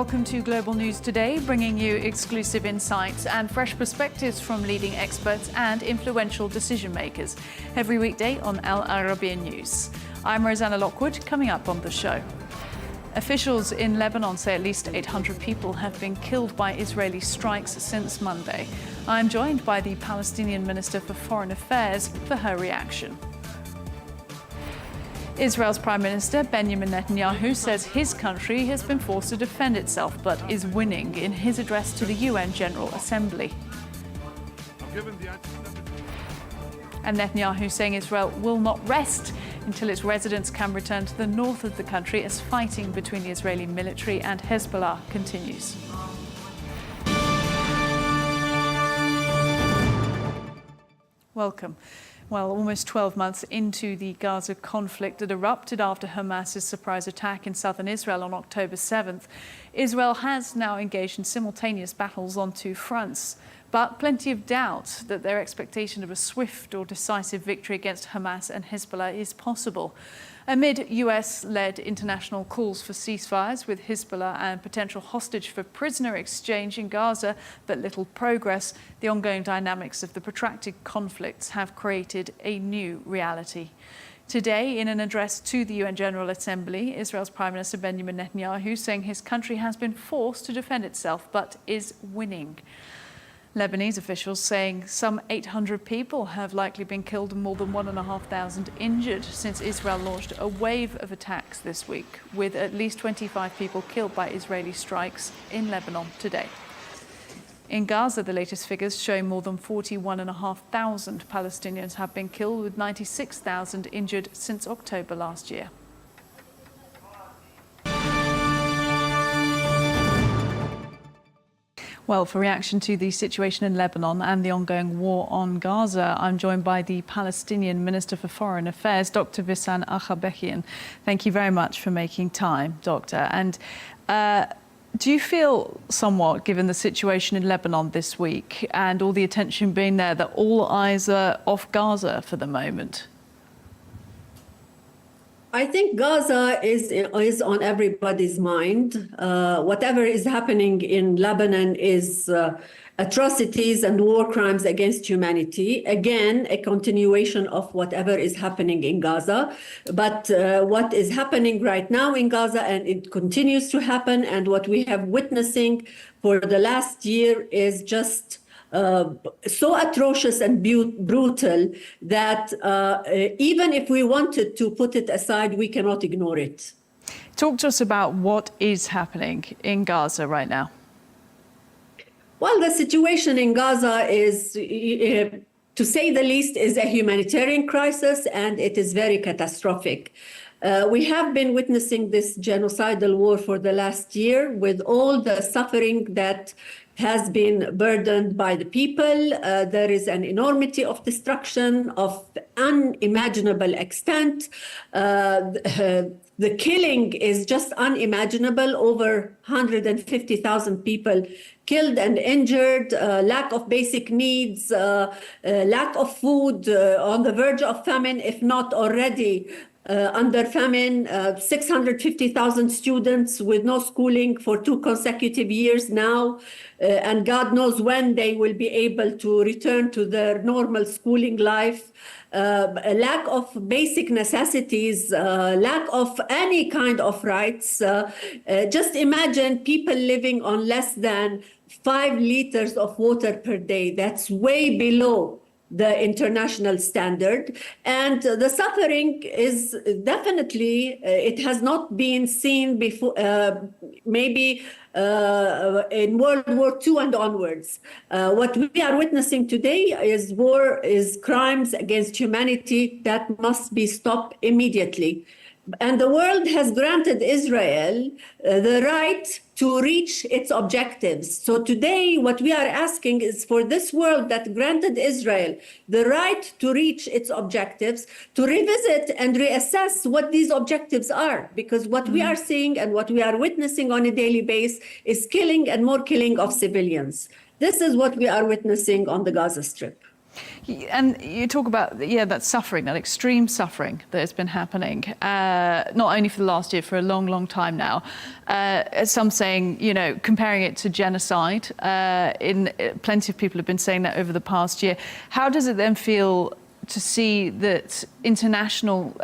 Welcome to Global News Today, bringing you exclusive insights and fresh perspectives from leading experts and influential decision makers. Every weekday on Al Arabian News. I'm Rosanna Lockwood, coming up on the show. Officials in Lebanon say at least 800 people have been killed by Israeli strikes since Monday. I'm joined by the Palestinian Minister for Foreign Affairs for her reaction. Israel's Prime Minister Benjamin Netanyahu says his country has been forced to defend itself but is winning in his address to the UN General Assembly. And Netanyahu saying Israel will not rest until its residents can return to the north of the country as fighting between the Israeli military and Hezbollah continues. Welcome. Well, almost 12 months into the Gaza conflict that erupted after Hamas's surprise attack in southern Israel on October 7th, Israel has now engaged in simultaneous battles on two fronts, but plenty of doubt that their expectation of a swift or decisive victory against Hamas and Hezbollah is possible. Amid US-led international calls for ceasefires with Hezbollah and potential hostage for prisoner exchange in Gaza, but little progress, the ongoing dynamics of the protracted conflicts have created a new reality. Today, in an address to the UN General Assembly, Israel's Prime Minister Benjamin Netanyahu saying his country has been forced to defend itself, but is winning. Lebanese officials saying some 800 people have likely been killed and more than 1,500 injured since Israel launched a wave of attacks this week, with at least 25 people killed by Israeli strikes in Lebanon today. In Gaza, the latest figures show more than 41,500 Palestinians have been killed, with 96,000 injured since October last year. Well, for reaction to the situation in Lebanon and the ongoing war on Gaza, I'm joined by the Palestinian Minister for Foreign Affairs, Dr. Visan Aghabekian. Thank you very much for making time, Doctor. And do you feel somewhat, given the situation in Lebanon this week and all the attention being there, that all eyes are off Gaza for the moment? I think Gaza is on everybody's mind. Whatever is happening in Lebanon is atrocities and war crimes against humanity. Again, a continuation of whatever is happening in Gaza. But what is happening right now in Gaza, and it continues to happen, and what we have witnessing for the last year is just so atrocious and brutal that even if we wanted to put it aside, we cannot ignore it. Talk to us about what is happening in Gaza right now. Well, the situation in Gaza is, to say the least, is a humanitarian crisis, and it is very catastrophic. We have been witnessing this genocidal war for the last year with all the suffering that has been burdened by the people. There is an enormity of destruction of unimaginable extent. The killing is just unimaginable. Over 150,000 people killed and injured, lack of basic needs, lack of food, on the verge of famine, if not already under famine, 650,000 students with no schooling for 2 consecutive years now, and God knows when they will be able to return to their normal schooling life. A lack of basic necessities, lack of any kind of rights. Just imagine people living on less than 5 liters of water per day. That's way below the international standard. And the suffering is definitely, it has not been seen before, maybe in World War II and onwards. What we are witnessing today is war, is crimes against humanity that must be stopped immediately. And the world has granted Israel the right to reach its objectives. So today, what we are asking is for this world that granted Israel the right to reach its objectives to revisit and reassess what these objectives are. Because what we are seeing and what we are witnessing on a daily basis is killing and more killing of civilians. This is what we are witnessing on the Gaza Strip. And you talk about, that suffering, that extreme suffering that has been happening, not only for the last year, for a long, long time now. Some saying, comparing it to genocide. Plenty of people have been saying that over the past year. How does it then feel to see that international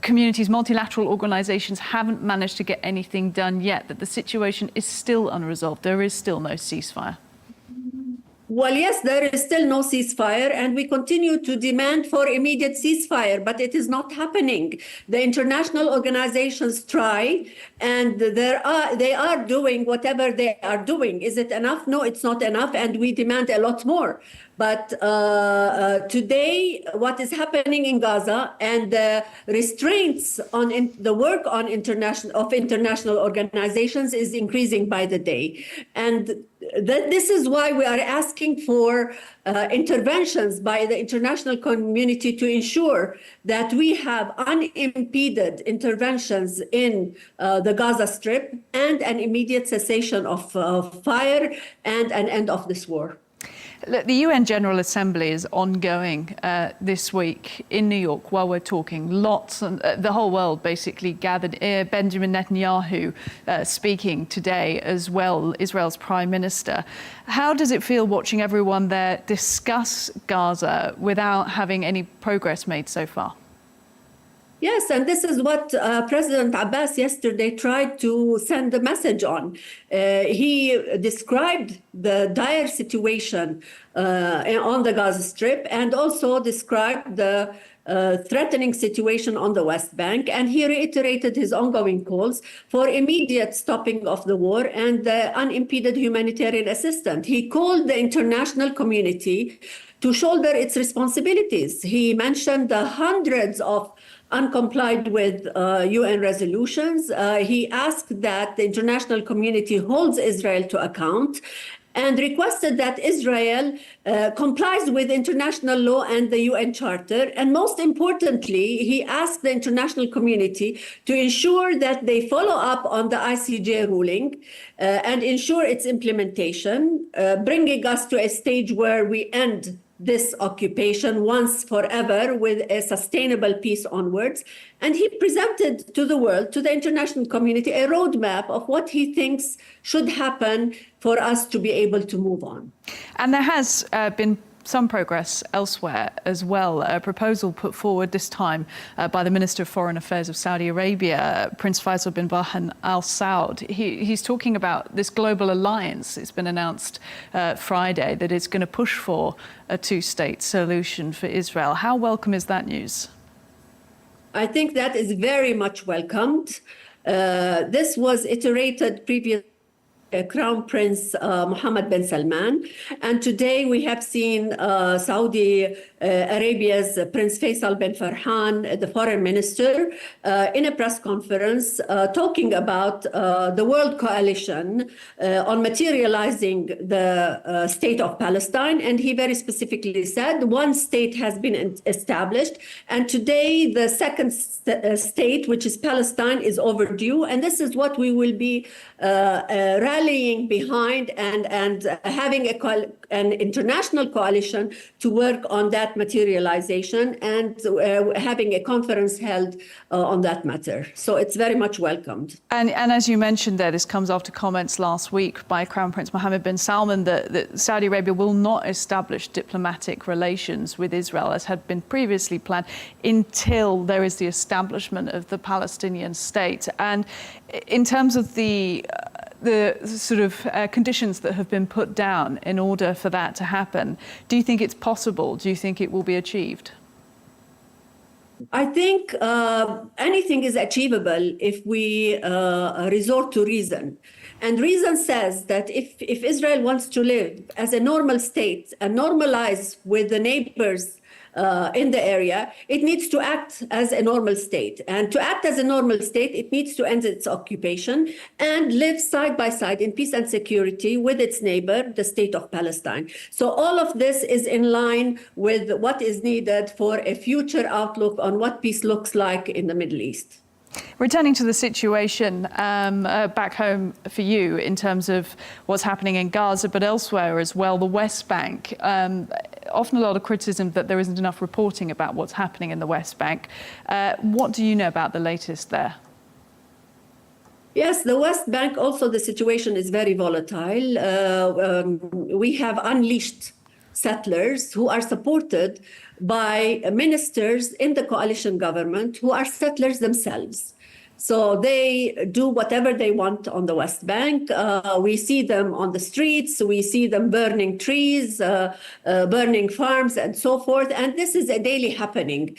communities, multilateral organisations haven't managed to get anything done yet, that the situation is still unresolved, there is still no ceasefire? Well, yes, there is still no ceasefire, and we continue to demand for immediate ceasefire, but it is not happening. The international organizations try, and they are doing whatever they are doing. Is it enough? No, it's not enough, and we demand a lot more. But today, what is happening in Gaza and the restraints on the work on international organizations is increasing by the day. And this is why we are asking for interventions by the international community to ensure that we have unimpeded interventions in the Gaza Strip and an immediate cessation of fire and an end of this war. Look, the UN General Assembly is ongoing this week in New York while we're talking. The whole world basically gathered. Benjamin Netanyahu speaking today as well, Israel's Prime Minister. How does it feel watching everyone there discuss Gaza without having any progress made so far? Yes, and this is what President Abbas yesterday tried to send a message on. He described the dire situation on the Gaza Strip and also described the threatening situation on the West Bank. And he reiterated his ongoing calls for immediate stopping of the war and unimpeded humanitarian assistance. He called the international community to shoulder its responsibilities. He mentioned the hundreds of uncomplied with UN resolutions. He asked that the international community holds Israel to account and requested that Israel complies with international law and the UN Charter. And most importantly, he asked the international community to ensure that they follow up on the ICJ ruling and ensure its implementation, bringing us to a stage where we end this occupation once forever with a sustainable peace onwards. And he presented to the world, to the international community, a roadmap of what he thinks should happen for us to be able to move on. And there has been some progress elsewhere as well. A proposal put forward this time by the Minister of Foreign Affairs of Saudi Arabia, Prince Faisal bin Farhan Al Saud. He's talking about this global alliance. It's been announced Friday that it's going to push for a two-state solution for Israel. How welcome is that news? I think that is very much welcomed. This was iterated previously. Crown Prince Mohammed bin Salman. And today we have seen Saudi Arabia's Prince Faisal bin Farhan, the foreign minister, in a press conference talking about the world coalition on materializing the state of Palestine. And he very specifically said one state has been established. And today the second state, which is Palestine, is overdue. And this is what we will be rallying behind and having an international coalition to work on that materialization and having a conference held on that matter. So it's very much welcomed. And as you mentioned there, this comes after comments last week by Crown Prince Mohammed bin Salman that Saudi Arabia will not establish diplomatic relations with Israel as had been previously planned until there is the establishment of the Palestinian state. And in terms of the sort of conditions that have been put down in order for that to happen, do you think it's possible? Do you think it will be achieved? I think anything is achievable if we resort to reason. And reason says that if Israel wants to live as a normal state and normalize with the neighbors in the area, it needs to act as a normal state. And to act as a normal state, it needs to end its occupation and live side by side in peace and security with its neighbor, the state of Palestine. So all of this is in line with what is needed for a future outlook on what peace looks like in the Middle East. Returning to the situation back home for you in terms of what's happening in Gaza, but elsewhere as well, the West Bank. often a lot of criticism that there isn't enough reporting about what's happening in the West Bank. What do you know about the latest there? Yes, the West Bank, also the situation is very volatile. We have unleashed settlers who are supported by ministers in the coalition government who are settlers themselves. So they do whatever they want on the West Bank. We see them on the streets. We see them burning trees, burning farms, and so forth. And this is a daily happening.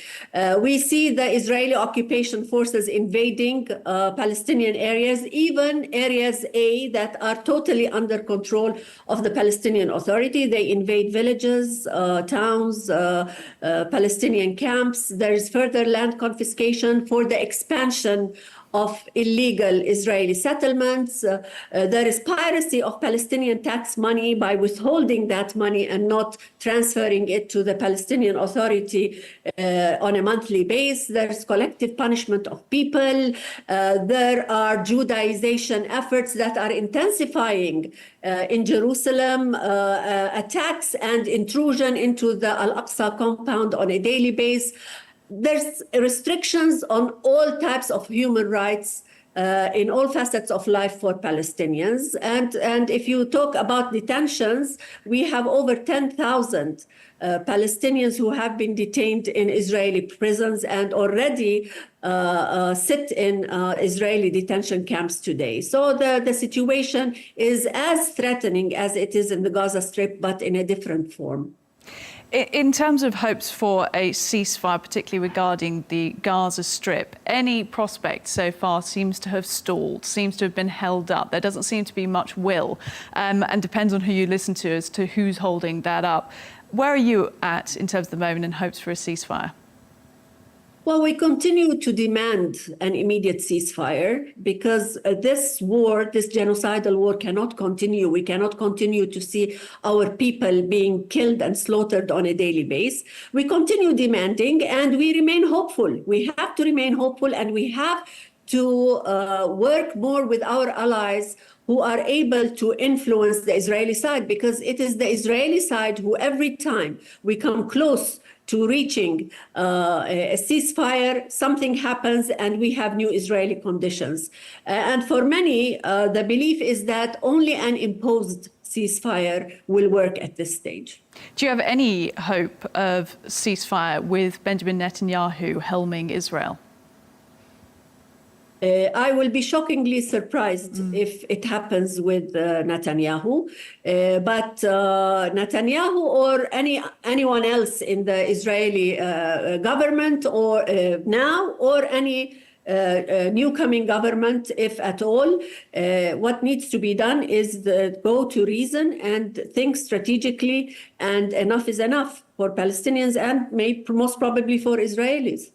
We see the Israeli occupation forces invading Palestinian areas, even areas A that are totally under control of the Palestinian Authority. They invade villages, towns, Palestinian camps. There is further land confiscation for the expansion of illegal Israeli settlements. There is piracy of Palestinian tax money by withholding that money and not transferring it to the Palestinian Authority on a monthly basis. There's collective punishment of people. There are Judaization efforts that are intensifying in Jerusalem, attacks and intrusion into the Al-Aqsa compound on a daily basis. There's restrictions on all types of human rights in all facets of life for Palestinians. And if you talk about detentions, we have over 10,000 Palestinians who have been detained in Israeli prisons and already sit in Israeli detention camps today. So the situation is as threatening as it is in the Gaza Strip, but in a different form. In terms of hopes for a ceasefire, particularly regarding the Gaza Strip, any prospect so far seems to have stalled, seems to have been held up. There doesn't seem to be much will, and depends on who you listen to as to who's holding that up. Where are you at in terms of the moment and hopes for a ceasefire? Well, we continue to demand an immediate ceasefire because this war, this genocidal war, cannot continue. We cannot continue to see our people being killed and slaughtered on a daily basis. We continue demanding and we remain hopeful. We have to remain hopeful and we have to work more with our allies who are able to influence the Israeli side, because it is the Israeli side who every time we come close to reaching a ceasefire, something happens and we have new Israeli conditions. And for many, the belief is that only an imposed ceasefire will work at this stage. Do you have any hope of ceasefire with Benjamin Netanyahu helming Israel? I will be shockingly surprised if it happens with Netanyahu, but Netanyahu or anyone else in the Israeli government or now or any new coming government, if at all, what needs to be done is go to reason and think strategically, and enough is enough for Palestinians and most probably for Israelis.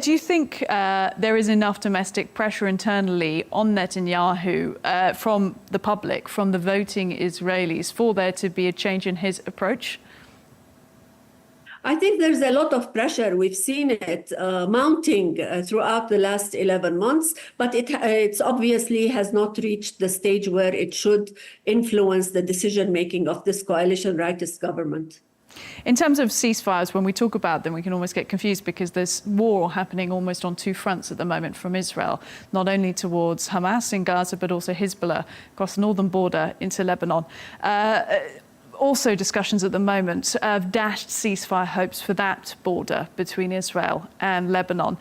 Do you think there is enough domestic pressure internally on Netanyahu from the public, from the voting Israelis, for there to be a change in his approach? I think there's a lot of pressure. We've seen it mounting throughout the last 11 months, but it's obviously has not reached the stage where it should influence the decision-making of this coalition rightist government. In terms of ceasefires, when we talk about them, we can almost get confused because there's war happening almost on two fronts at the moment from Israel, not only towards Hamas in Gaza, but also Hezbollah across the northern border into Lebanon. Also discussions at the moment of dashed ceasefire hopes for that border between Israel and Lebanon.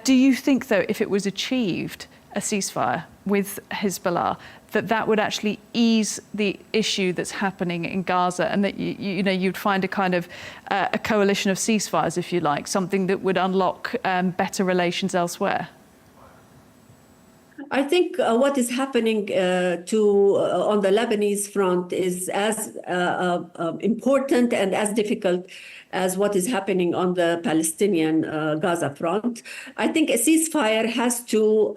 Do you think, though, if it was achieved, a ceasefire with Hezbollah, that would actually ease the issue that's happening in Gaza, and that you'd find a kind of a coalition of ceasefires, if you like, something that would unlock better relations elsewhere? I think what is happening on the Lebanese front is as important and as difficult as what is happening on the Palestinian Gaza front. I think a ceasefire has to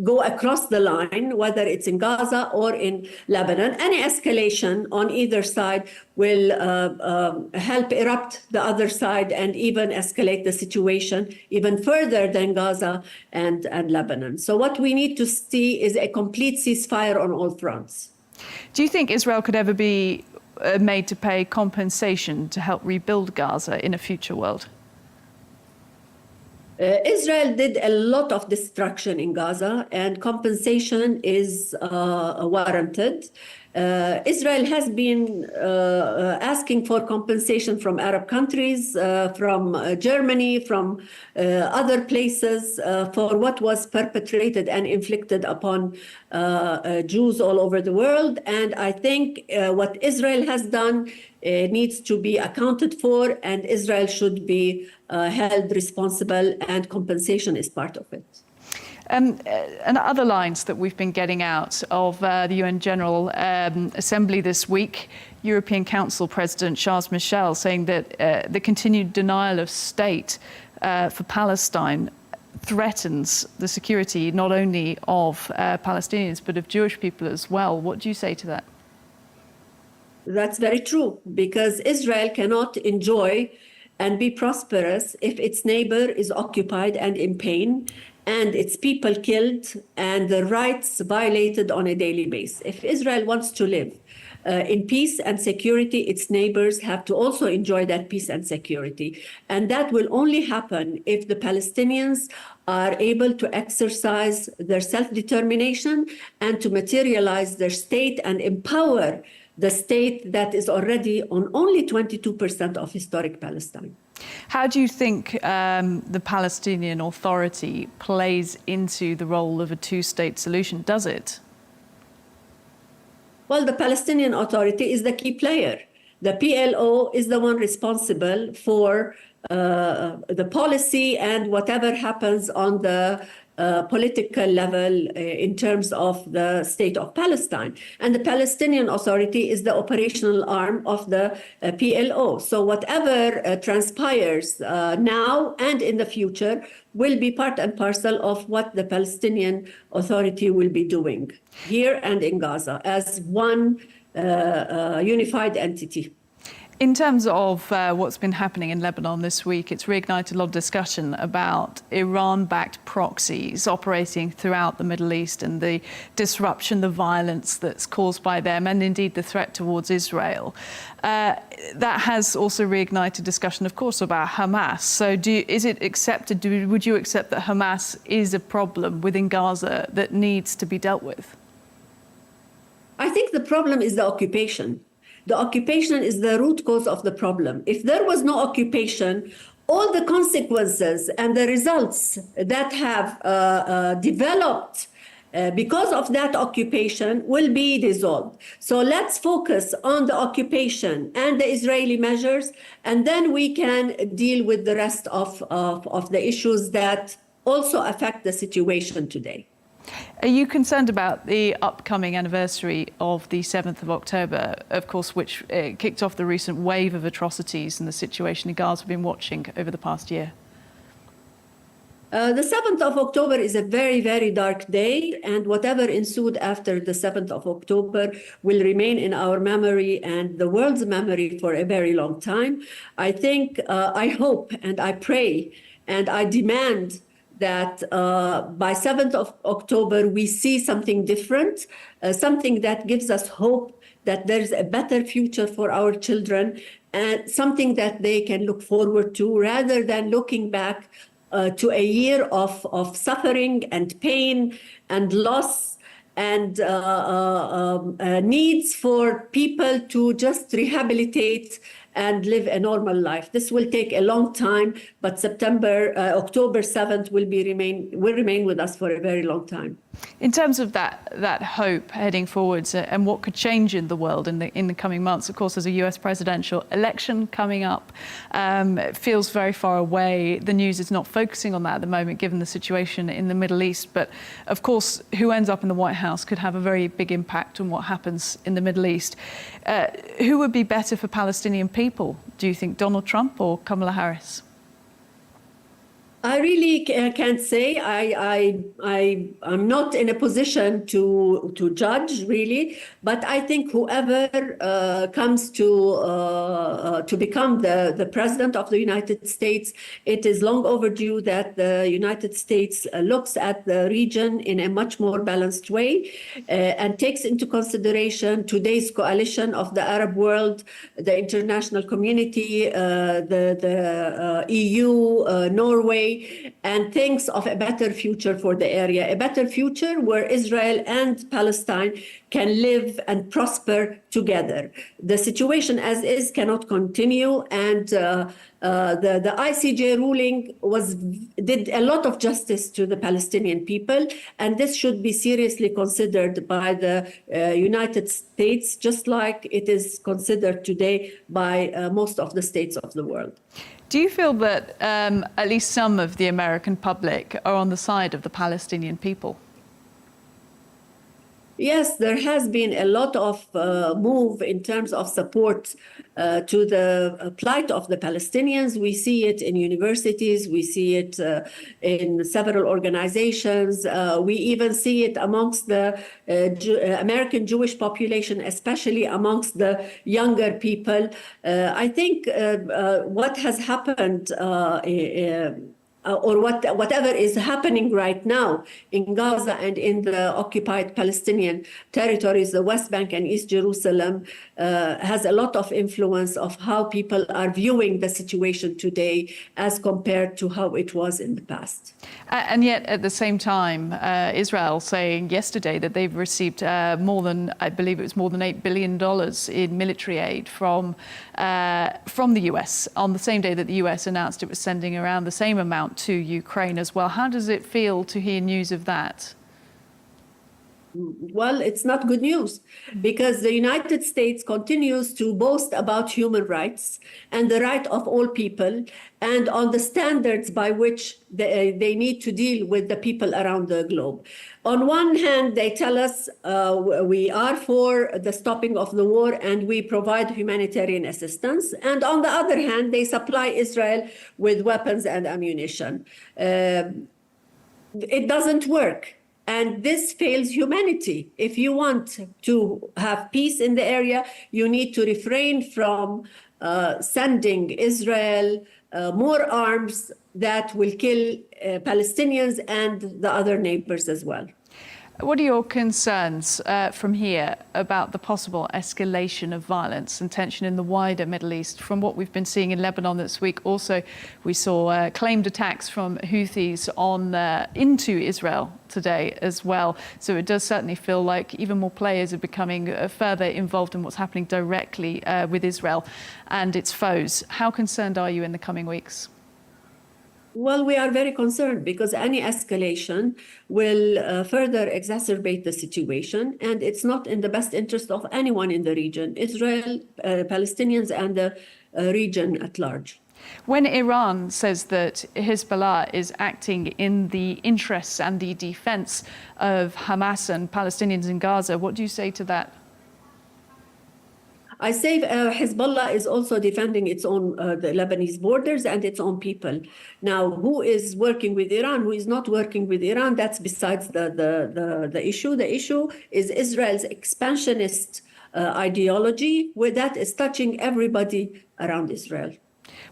go across the line, whether it's in Gaza or in Lebanon. Any escalation on either side will help erupt the other side and even escalate the situation even further than Gaza and Lebanon. So what we need to see is a complete ceasefire on all fronts. Do you think Israel could ever be made to pay compensation to help rebuild Gaza in a future world? Israel did a lot of destruction in Gaza, and compensation is warranted. Israel has been asking for compensation from Arab countries, from Germany, from other places for what was perpetrated and inflicted upon Jews all over the world. And I think what Israel has done needs to be accounted for, and Israel should be held responsible, and compensation is part of it. And other lines that we've been getting out of the UN General Assembly this week, European Council President Charles Michel saying that the continued denial of state for Palestine threatens the security not only of Palestinians but of Jewish people as well. What do you say to that? That's very true, because Israel cannot enjoy and be prosperous if its neighbor is occupied and in pain, and its people killed and the rights violated on a daily basis. If Israel wants to live in peace and security, its neighbors have to also enjoy that peace and security. And that will only happen if the Palestinians are able to exercise their self-determination and to materialize their state and empower the state that is already on only 22% of historic Palestine. How do you think the Palestinian Authority plays into the role of a two-state solution? Does it? Well, the Palestinian Authority is the key player. The PLO is the one responsible for the policy and whatever happens on the political level in terms of the state of Palestine. And the Palestinian Authority is the operational arm of the PLO. So whatever transpires now and in the future will be part and parcel of what the Palestinian Authority will be doing here and in Gaza as one unified entity. In terms of what's been happening in Lebanon this week, it's reignited a lot of discussion about Iran-backed proxies operating throughout the Middle East and the disruption, the violence that's caused by them, and indeed the threat towards Israel. That has also reignited discussion, of course, about Hamas. So would you accept that Hamas is a problem within Gaza that needs to be dealt with? I think the problem is the occupation. The occupation is the root cause of the problem. If there was no occupation, all the consequences and the results that have developed because of that occupation will be dissolved. So let's focus on the occupation and the Israeli measures, and then we can deal with the rest of the issues that also affect the situation today. Are you concerned about the upcoming anniversary of the 7th of October, of course, which kicked off the recent wave of atrocities and the situation in Gaza we've been watching over the past year? The 7th of October is a very, very dark day, and whatever ensued after the 7th of October will remain in our memory and the world's memory for a very long time. I think, I hope, and I pray, and I demand that by 7th of October, we see something different, something that gives us hope that there's a better future for our children, and something that they can look forward to rather than looking back to a year of suffering and pain and loss and needs for people to just rehabilitate and live a normal life. This will take a long time, but October 7th will remain with us for a very long time. In terms of that hope heading forwards and what could change in the world in the coming months, of course, there's a US presidential election coming up. It feels very far away. The news is not focusing on that at the moment, given the situation in the Middle East. But of course, who ends up in the White House could have a very big impact on what happens in the Middle East. Who would be better for Palestinian people? Do you think Donald Trump or Kamala Harris? I really can't say. I'm not in a position to judge really, but I think whoever comes to become the president of the United States, it is long overdue that the United States looks at the region in a much more balanced way and takes into consideration today's coalition of the Arab world, the international community, the EU, Norway, and thinks of a better future for the area, a better future where Israel and Palestine can live and prosper together. The situation as is cannot continue, and the ICJ ruling did a lot of justice to the Palestinian people, and this should be seriously considered by the United States, just like it is considered today by most of the states of the world. Do you feel that at least some of the American public are on the side of the Palestinian people? Yes, there has been a lot of move in terms of support to the plight of the Palestinians. We see it in universities, we see it in several organizations. We even see it amongst the American Jewish population, especially amongst the younger people. I think what has happened or whatever is happening right now in Gaza and in the occupied Palestinian territories, the West Bank and East Jerusalem, has a lot of influence of how people are viewing the situation today as compared to how it was in the past. And yet, at the same time, Israel saying yesterday that they've received more than, I believe it was more than $8 billion in military aid from the US on the same day that the US announced it was sending around the same amount to Ukraine as well. How does it feel to hear news of that? Well, it's not good news because the United States continues to boast about human rights and the right of all people and on the standards by which they need to deal with the people around the globe. On one hand, they tell us we are for the stopping of the war and we provide humanitarian assistance. And on the other hand, they supply Israel with weapons and ammunition. It doesn't work. And this fails humanity. If you want to have peace in the area, you need to refrain from sending Israel more arms that will kill Palestinians and the other neighbors as well. What are your concerns from here about the possible escalation of violence and tension in the wider Middle East? From what we've been seeing in Lebanon this week, also we saw claimed attacks from Houthis into Israel today as well. So it does certainly feel like even more players are becoming further involved in what's happening directly with Israel and its foes. How concerned are you in the coming weeks? Well, we are very concerned because any escalation will further exacerbate the situation, and it's not in the best interest of anyone in the region, Israel, Palestinians, and the region at large. When Iran says that Hezbollah is acting in the interests and the defense of Hamas and Palestinians in Gaza, what do you say to that? I say Hezbollah is also defending its own, the Lebanese borders and its own people. Now, who is working with Iran, who is not working with Iran, that's besides the issue. The issue is Israel's expansionist ideology, where that is touching everybody around Israel.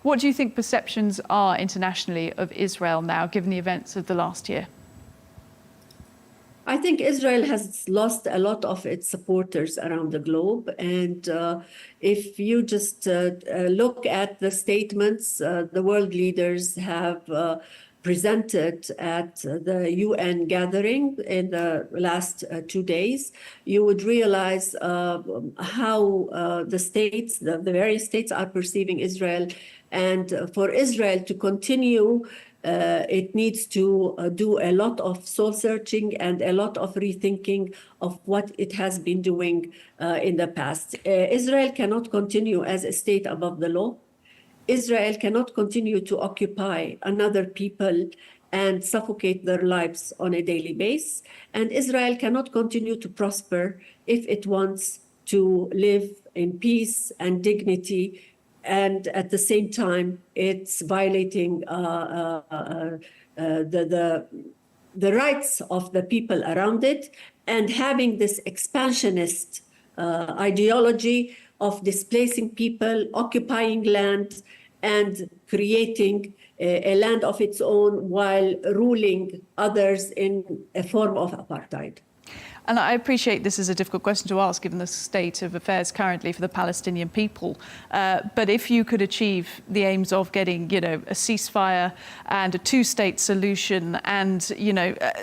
What do you think perceptions are internationally of Israel now, given the events of the last year? I think Israel has lost a lot of its supporters around the globe. And if you just look at the statements the world leaders have presented at the UN gathering in the last 2 days, you would realize how the states, the various states are perceiving Israel. And for Israel to continue, it needs to do a lot of soul searching and a lot of rethinking of what it has been doing in the past. Israel cannot continue as a state above the law. Israel cannot continue to occupy another people and suffocate their lives on a daily basis. And Israel cannot continue to prosper if it wants to live in peace and dignity and at the same time, it's violating the rights of the people around it, and having this expansionist ideology of displacing people, occupying land, and creating a land of its own while ruling others in a form of apartheid. And I appreciate this is a difficult question to ask given the state of affairs currently for the Palestinian people. But if you could achieve the aims of getting, a ceasefire and a two-state solution and,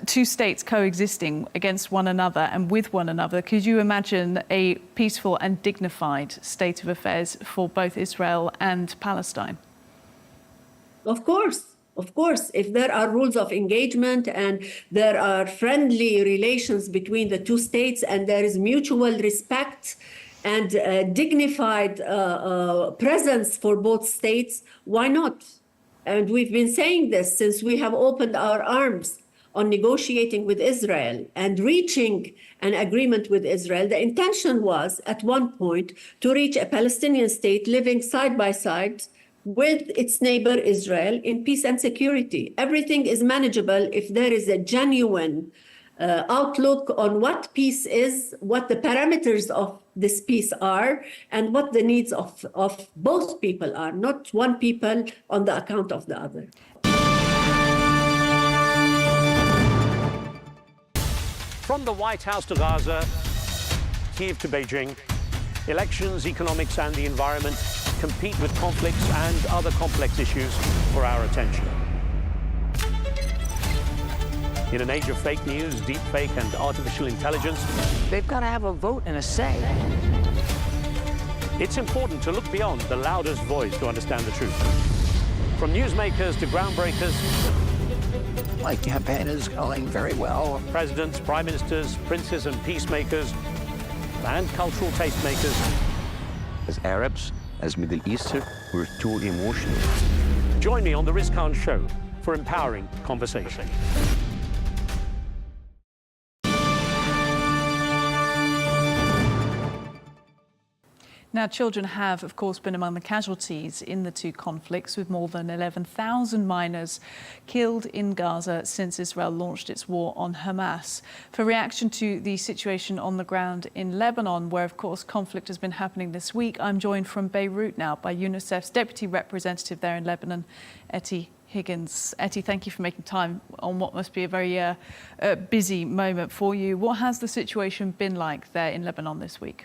two states coexisting against one another and with one another, could you imagine a peaceful and dignified state of affairs for both Israel and Palestine? Of course. Of course, if there are rules of engagement and there are friendly relations between the two states and there is mutual respect and dignified presence for both states, why not? And we've been saying this since we have opened our arms on negotiating with Israel and reaching an agreement with Israel. The intention was at one point to reach a Palestinian state living side by side with its neighbor Israel in peace and security. Everything is manageable if there is a genuine outlook on what peace is, what the parameters of this peace are, and what the needs of both people are, not one people on the account of the other. From the White House to Gaza, Kyiv to Beijing, elections, economics, and the environment compete with conflicts and other complex issues for our attention. In an age of fake news, deepfake, and artificial intelligence, they've got to have a vote and a say. It's important to look beyond the loudest voice to understand the truth. From newsmakers to groundbreakers, My campaign is going very well. presidents, prime ministers, princes and peacemakers, and cultural tastemakers. As Arabs, as Middle Eastern, we're too emotional. Join me on the Rizkan Show for empowering conversation. Now, children have, of course, been among the casualties in the two conflicts, with more than 11,000 minors killed in Gaza since Israel launched its war on Hamas. For reaction to the situation on the ground in Lebanon, where, of course, conflict has been happening this week, I'm joined from Beirut now by UNICEF's Deputy Representative there in Lebanon, Ettie Higgins. Ettie, thank you for making time on what must be a very busy moment for you. What has the situation been like there in Lebanon this week?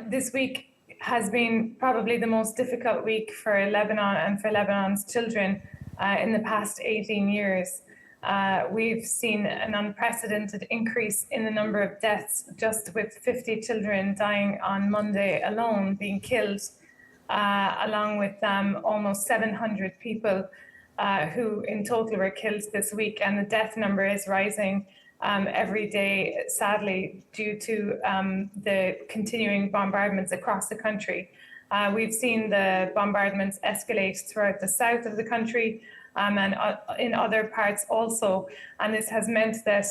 This week has been probably the most difficult week for Lebanon and for Lebanon's children in the past 18 years. We've seen an unprecedented increase in the number of deaths, just with 50 children dying on Monday alone, being killed, along with almost 700 people who in total were killed this week. And the death number is rising every day, sadly, due to the continuing bombardments across the country. We've seen the bombardments escalate throughout the south of the country and in other parts also. And this has meant that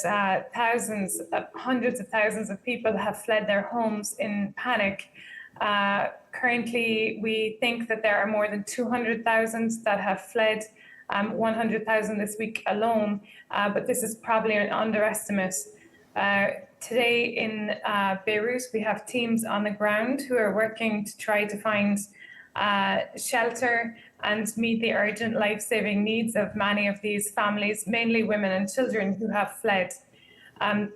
hundreds of thousands of people have fled their homes in panic. Currently, we think that there are more than 200,000 that have fled, 100,000 this week alone, but this is probably an underestimate. Today in Beirut, we have teams on the ground who are working to try to find shelter and meet the urgent life-saving needs of many of these families, mainly women and children who have fled.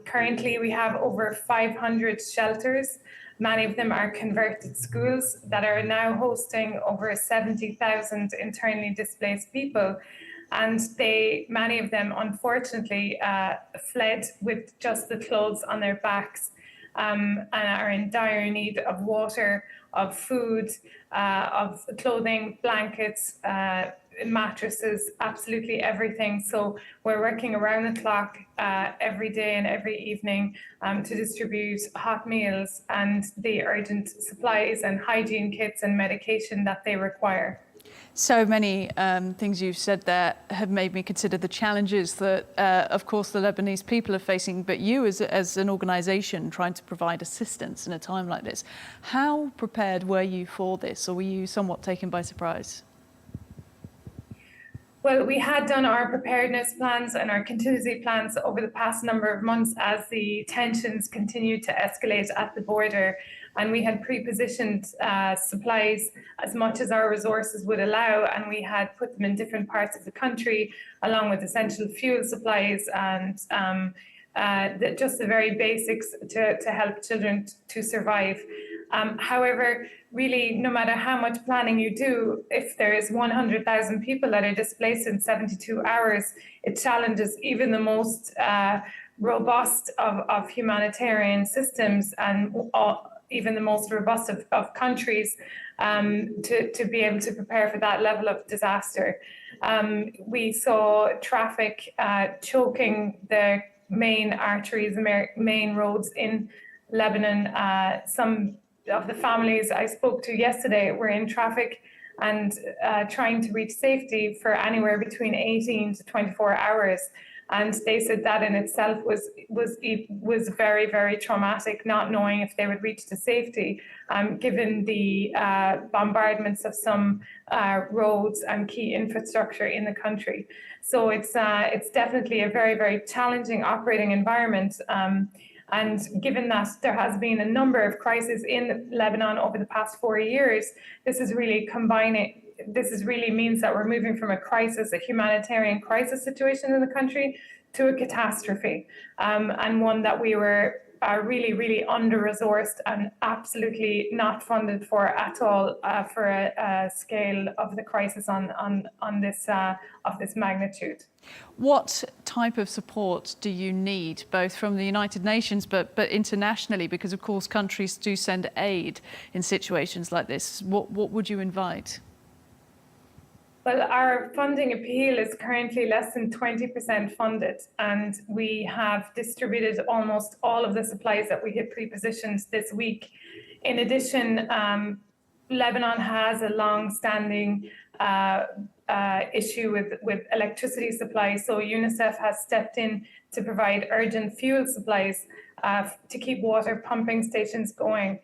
Currently, we have over 500 shelters. Many of them are converted schools that are now hosting over 70,000 internally displaced people. And many of them, unfortunately, fled with just the clothes on their backs and are in dire need of water, of food, of clothing, blankets, mattresses, absolutely everything. So we're working around the clock every day and every evening to distribute hot meals and the urgent supplies and hygiene kits and medication that they require. So many things you've said there have made me consider the challenges that, of course, the Lebanese people are facing, but you as an organisation trying to provide assistance in a time like this. How prepared were you for this, or were you somewhat taken by surprise? Well, we had done our preparedness plans and our contingency plans over the past number of months as the tensions continued to escalate at the border. And we had pre-positioned supplies as much as our resources would allow, and we had put them in different parts of the country, along with essential fuel supplies and just the very basics to help children to survive. However, really, no matter how much planning you do, if there is 100,000 people that are displaced in 72 hours, it challenges even the most robust of humanitarian systems and even the most robust of countries to be able to prepare for that level of disaster. We saw traffic choking the main arteries, main roads in Lebanon. Some of the families I spoke to yesterday were in traffic and trying to reach safety for anywhere between 18 to 24 hours. And they said that in itself was very, very traumatic, not knowing if they would reach to safety, given the bombardments of some roads and key infrastructure in the country. So it's definitely a very, very challenging operating environment. And given that there has been a number of crises in Lebanon over the past 4 years, this is really means that we're moving from a crisis, a humanitarian crisis situation in the country, to a catastrophe, and one that we were really, really under-resourced and absolutely not funded for at all for a scale of the crisis on this of this magnitude. What type of support do you need, both from the United Nations but internationally? Because of course countries do send aid in situations like this. What would you invite? Well, our funding appeal is currently less than 20% funded, and we have distributed almost all of the supplies that we had pre-positioned this week. In addition, Lebanon has a long-standing issue with electricity supply, so UNICEF has stepped in to provide urgent fuel supplies to keep water pumping stations going.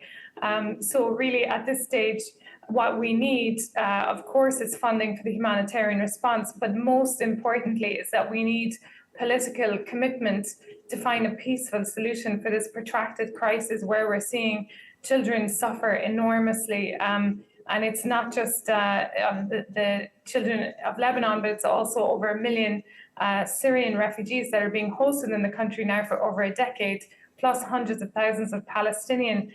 So really, at this stage, what we need, of course, is funding for the humanitarian response, but most importantly is that we need political commitment to find a peaceful solution for this protracted crisis where we're seeing children suffer enormously. And it's not just the children of Lebanon, but it's also over 1 million Syrian refugees that are being hosted in the country now for over a decade, plus hundreds of thousands of Palestinian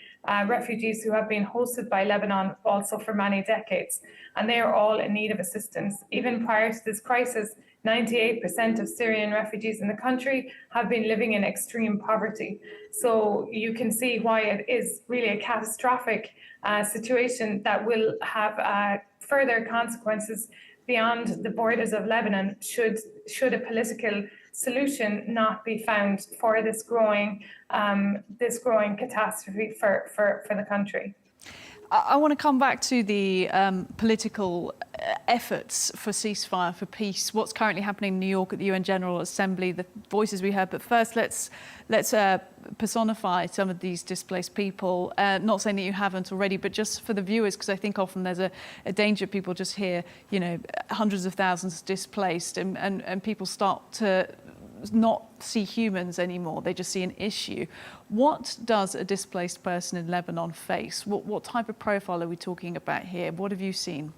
refugees who have been hosted by Lebanon also for many decades. And they are all in need of assistance. Even prior to this crisis, 98% of Syrian refugees in the country have been living in extreme poverty. So you can see why it is really a catastrophic situation that will have further consequences beyond the borders of Lebanon should a political solution not be found for this growing catastrophe for the country. I want to come back to the political efforts for ceasefire, for peace, what's currently happening in New York at the UN General Assembly, the voices we heard. But first, let's personify some of these displaced people. Not saying that you haven't already, but just for the viewers, because I think often there's a danger people just hear, hundreds of thousands displaced and people start to not see humans anymore. They just see an issue. What does a displaced person in Lebanon face? What type of profile are we talking about here? What have you seen?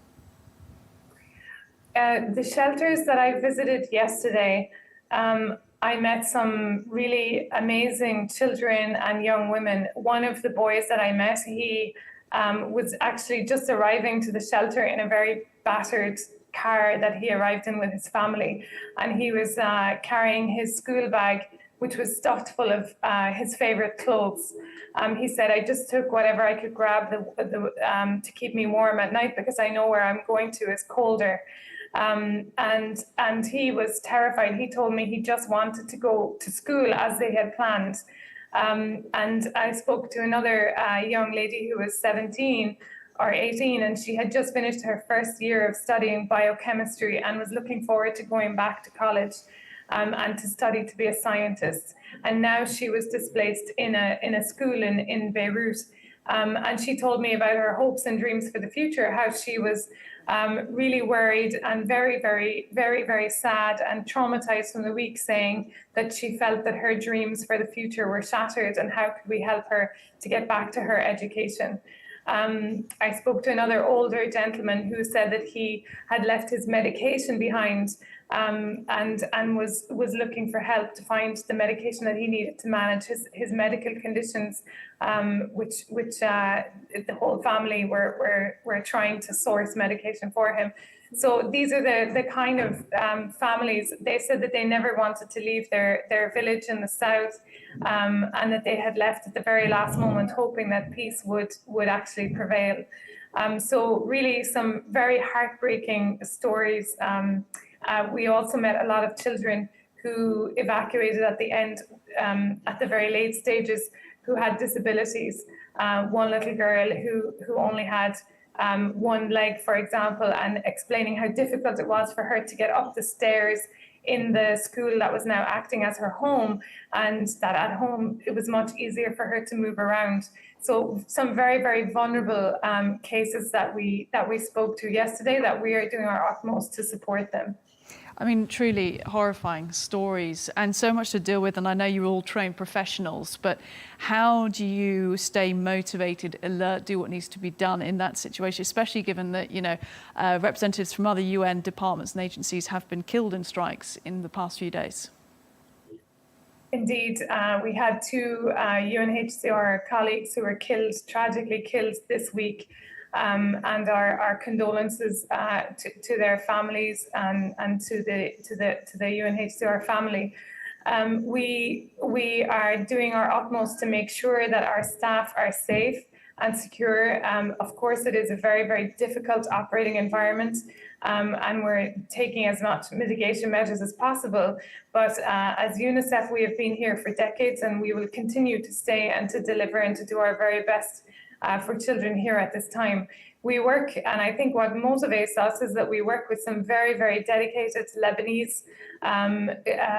The shelters that I visited yesterday, I met some really amazing children and young women. One of the boys that I met, he was actually just arriving to the shelter in a very battered car that he arrived in with his family, and he was carrying his school bag, which was stuffed full of his favorite clothes. He said, I just took whatever I could grab to keep me warm at night because I know where I'm going to is colder. And he was terrified. He told me he just wanted to go to school as they had planned. And I spoke to another young lady who was 17, or 18, and she had just finished her first year of studying biochemistry and was looking forward to going back to college and to study to be a scientist. And now she was displaced in a school in Beirut. And she told me about her hopes and dreams for the future, how she was really worried and very, very, very, very sad and traumatized from the week, saying that she felt that her dreams for the future were shattered, and how could we help her to get back to her education. I spoke to another older gentleman who said that he had left his medication behind and was looking for help to find the medication that he needed to manage his medical conditions, which the whole family were trying to source medication for him. So these are the kind of families. They said that they never wanted to leave their village in the south, and that they had left at the very last moment, hoping that peace would actually prevail. So really some very heartbreaking stories. We also met a lot of children who evacuated at the end, at the very late stages, who had disabilities. One little girl who only had one leg, for example, and explaining how difficult it was for her to get up the stairs in the school that was now acting as her home, and that at home it was much easier for her to move around. So some very, very vulnerable cases that we spoke to yesterday, that we are doing our utmost to support them. I mean, truly horrifying stories and so much to deal with. And I know you're all trained professionals, but how do you stay motivated, alert, do what needs to be done in that situation, especially given that, you know, representatives from other UN departments and agencies have been killed in strikes in the past few days? Indeed, we had two UNHCR colleagues who were killed, tragically killed this week. And our condolences to their families and to the UNHCR family. We are doing our utmost to make sure that our staff are safe and secure. Of course, it is a very, very difficult operating environment, and we're taking as much mitigation measures as possible. But as UNICEF, we have been here for decades, and we will continue to stay and to deliver and to do our very best for children here at this time. We work, and I think what motivates us is that we work with some very, very dedicated Lebanese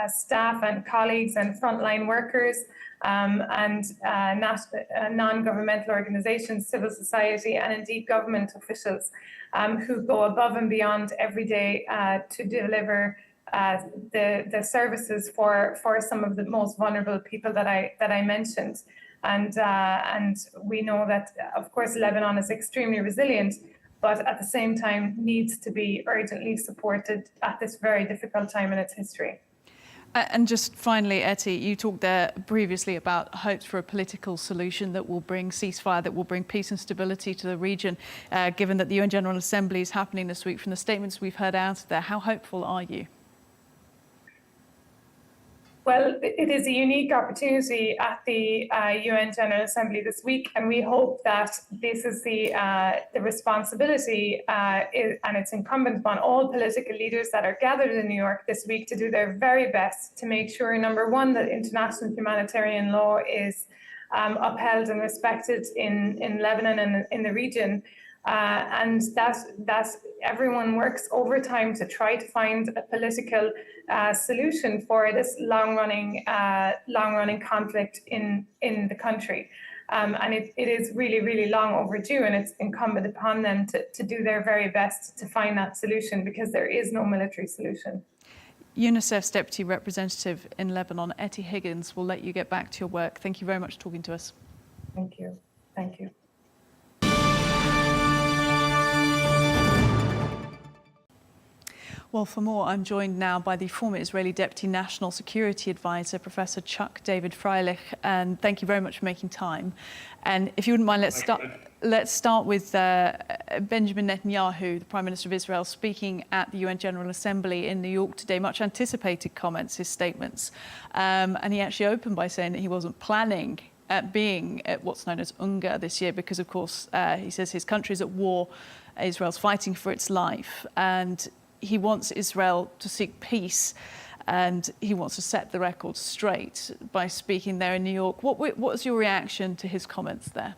staff and colleagues and frontline workers and non-governmental organizations, civil society, and indeed government officials who go above and beyond every day to deliver the services for some of the most vulnerable people that I mentioned. And we know that, of course, Lebanon is extremely resilient, but at the same time needs to be urgently supported at this very difficult time in its history. And just finally, Ettie, you talked there previously about hopes for a political solution that will bring ceasefire, that will bring peace and stability to the region, given that the UN General Assembly is happening this week. From the statements we've heard out there, how hopeful are you? Well, it is a unique opportunity at the UN General Assembly this week, and we hope that this is the responsibility, and it's incumbent upon all political leaders that are gathered in New York this week to do their very best to make sure, number one, that international humanitarian law is upheld and respected in Lebanon and in the region. And that everyone works overtime to try to find a political solution for this long-running conflict in the country. And it is really, really long overdue, and it's incumbent upon them to do their very best to find that solution, because there is no military solution. UNICEF's Deputy Representative in Lebanon, Ettie Higgins, will let you get back to your work. Thank you very much for talking to us. Thank you. Thank you. Well, for more, I'm joined now by the former Israeli Deputy National Security Advisor, Professor Chuck David Freilich, and thank you very much for making time. And if you wouldn't mind, let's start with Benjamin Netanyahu, the Prime Minister of Israel, speaking at the UN General Assembly in New York today. Much anticipated comments, his statements, and he actually opened by saying that he wasn't planning at being at what's known as UNGA this year because, of course, he says his country is at war. Israel's fighting for its life, and he wants Israel to seek peace, and he wants to set the record straight by speaking there in New York. What was your reaction to his comments there?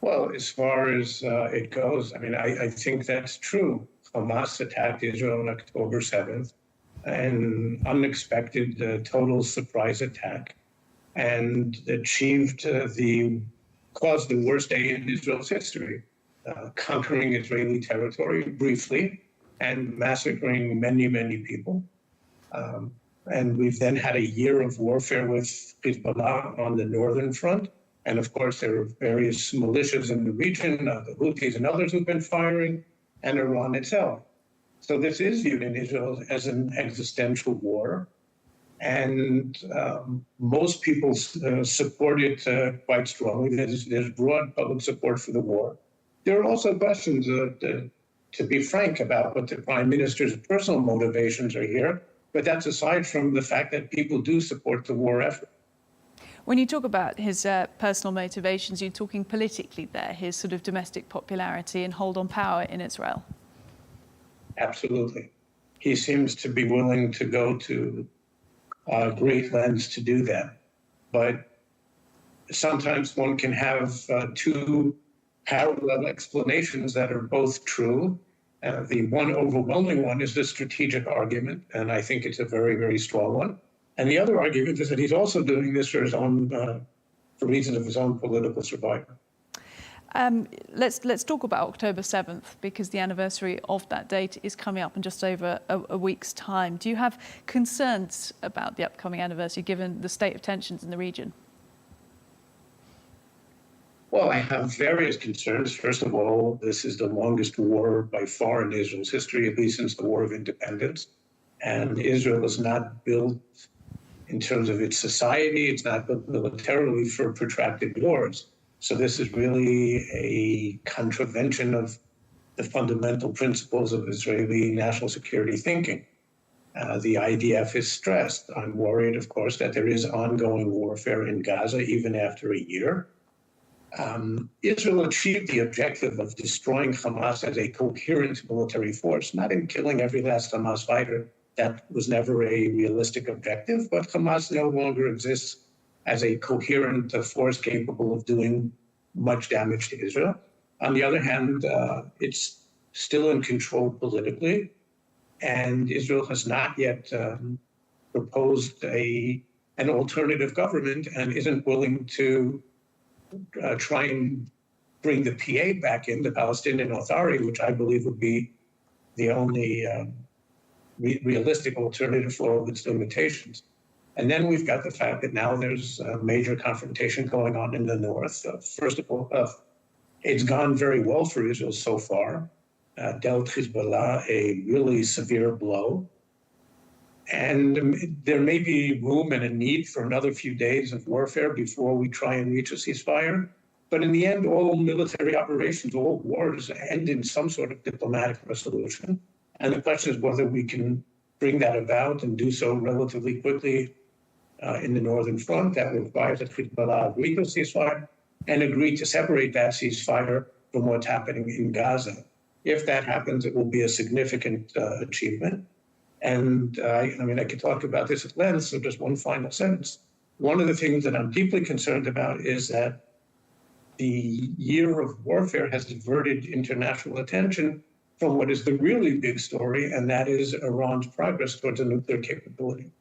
Well, as far as it goes, I mean, I think that's true. Hamas attacked Israel on October 7th, an unexpected total surprise attack, and achieved caused the worst day in Israel's history, conquering Israeli territory briefly and massacring many, many people. And we've then had a year of warfare with Hezbollah on the northern front. And of course, there are various militias in the region, the Houthis and others who've been firing, and Iran itself. So this is viewed in Israel as an existential war. And most people support it quite strongly. There's broad public support for the war. There are also questions, to be frank, about what the prime minister's personal motivations are here. But that's aside from the fact that people do support the war effort. When you talk about his personal motivations, you're talking politically there, his sort of domestic popularity and hold on power in Israel. Absolutely. He seems to be willing to go to great lengths to do that. But sometimes one can have two parallel explanations that are both true. The one overwhelming one is the strategic argument, and I think it's a very, very strong one. And the other argument is that he's also doing this for his own, for reasons of his own political survival. Let's talk about October 7th, because the anniversary of that date is coming up in just over a week's time. Do you have concerns about the upcoming anniversary, given the state of tensions in the region? Well, I have various concerns. First of all, this is the longest war by far in Israel's history, at least since the War of Independence. And Israel is not built in terms of its society. It's not built militarily for protracted wars. So this is really a contravention of the fundamental principles of Israeli national security thinking. The IDF is stressed. I'm worried, of course, that there is ongoing warfare in Gaza even after a year. Israel achieved the objective of destroying Hamas as a coherent military force, not in killing every last Hamas fighter. That was never a realistic objective, but Hamas no longer exists as a coherent force capable of doing much damage to Israel. On the other hand, it's still in control politically, and Israel has not yet proposed an alternative government and isn't willing to try and bring the PA back in, the Palestinian Authority, which I believe would be the only realistic alternative for all of its limitations. And then we've got the fact that now there's a major confrontation going on in the north. First of all, it's gone very well for Israel so far, dealt Hezbollah a really severe blow. And there may be room and a need for another few days of warfare before we try and reach a ceasefire. But in the end, all military operations, all wars end in some sort of diplomatic resolution. And the question is whether we can bring that about and do so relatively quickly in the northern front. That requires that Hezbollah agree to a ceasefire and agree to separate that ceasefire from what's happening in Gaza. If that happens, it will be a significant achievement. And I could talk about this at length, so just one final sentence. One of the things that I'm deeply concerned about is that the year of warfare has diverted international attention from what is the really big story, and that is Iran's progress towards a nuclear capability.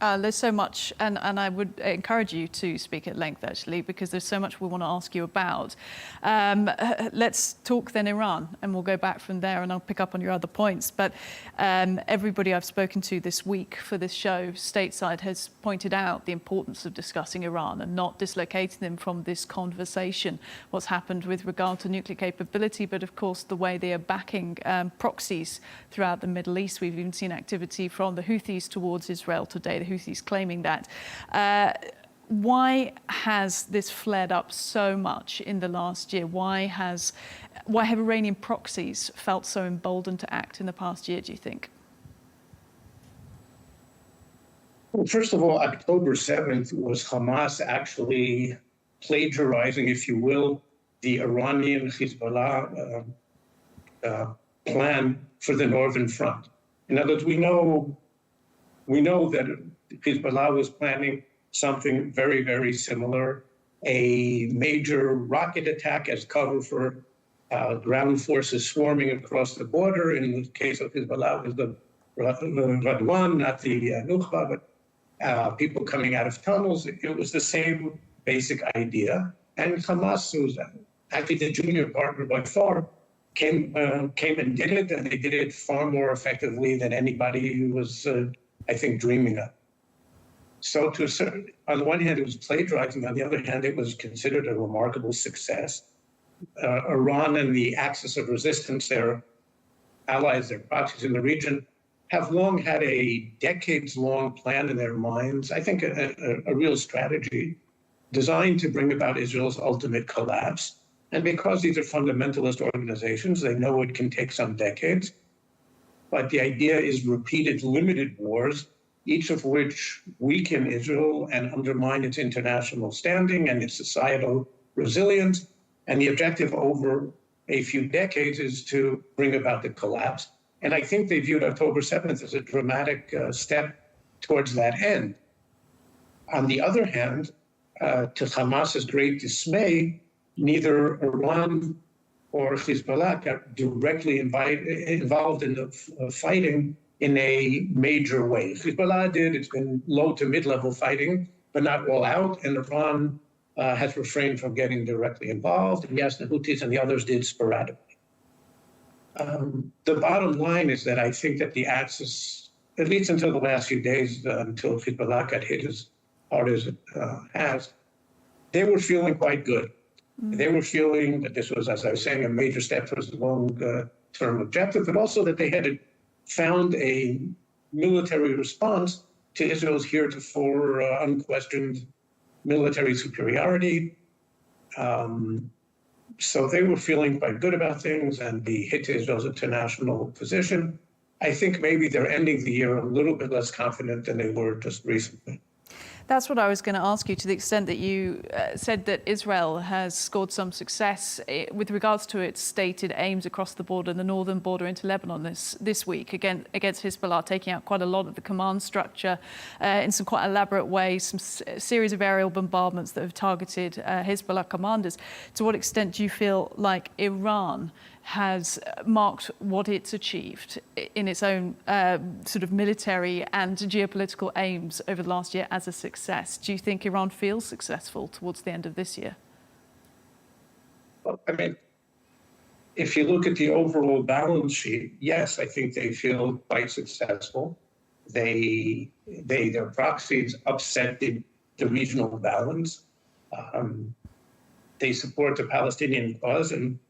There's so much, and I would encourage you to speak at length, actually, because there's so much we want to ask you about. Let's talk then Iran, and we'll go back from there, and I'll pick up on your other points. But everybody I've spoken to this week for this show, stateside, has pointed out the importance of discussing Iran and not dislocating them from this conversation. What's happened with regard to nuclear capability, but of course the way they are backing proxies throughout the Middle East. We've even seen activity from the Houthis towards Israel today. The Houthis claiming that. Why has this flared up so much in the last year? Why have Iranian proxies felt so emboldened to act in the past year, do you think? Well, first of all, October 7th was Hamas actually plagiarizing, if you will, the Iranian Hezbollah plan for the northern front. In other words, we know that Hezbollah was planning something very, very similar a major rocket attack as cover for ground forces swarming across the border. In the case of Hezbollah, it was the Radwan, not the Nukhba, but people coming out of tunnels. It was the same basic idea. And Hamas, who's actually the junior partner by far, came and did it, and they did it far more effectively than anybody who was, I think, dreaming of. So to a certain, on the one hand, it was plagiarizing. On the other hand, it was considered a remarkable success. Iran and the axis of resistance, their allies, their proxies in the region, have long had a decades-long plan in their minds, I think a real strategy designed to bring about Israel's ultimate collapse. And because these are fundamentalist organizations, they know it can take some decades. But the idea is repeated limited wars, each of which weaken Israel and undermine its international standing and its societal resilience. And the objective over a few decades is to bring about the collapse. And I think they viewed October 7th as a dramatic step towards that end. On the other hand, to Hamas's great dismay, neither Iran or Hezbollah got directly involved in the fighting in a major way. Hezbollah did. It's been low to mid-level fighting, but not all out. And Iran has refrained from getting directly involved. And yes, the Houthis and the others did sporadically. The bottom line is that I think that the axis, at least until the last few days, until Hezbollah got hit as hard as it has, they were feeling quite good. They were feeling that this was, as I was saying, a major step towards the long-term objective, but also that they had found a military response to Israel's heretofore unquestioned military superiority. So they were feeling quite good about things, and the hit to Israel's international position. I think maybe they're ending the year a little bit less confident than they were just recently. That's what I was going to ask you, to the extent that you said that Israel has scored some success with regards to its stated aims across the border, the northern border into Lebanon this week, against Hezbollah, taking out quite a lot of the command structure in some quite elaborate ways, some series of aerial bombardments that have targeted Hezbollah commanders. To what extent do you feel like Iran has marked what it's achieved in its own sort of military and geopolitical aims over the last year as a success? Do you think Iran feels successful towards the end of this year? Well, I mean, if you look at the overall balance sheet, yes, I think they feel quite successful. Their proxies upset the regional balance. They support the Palestinian cause, and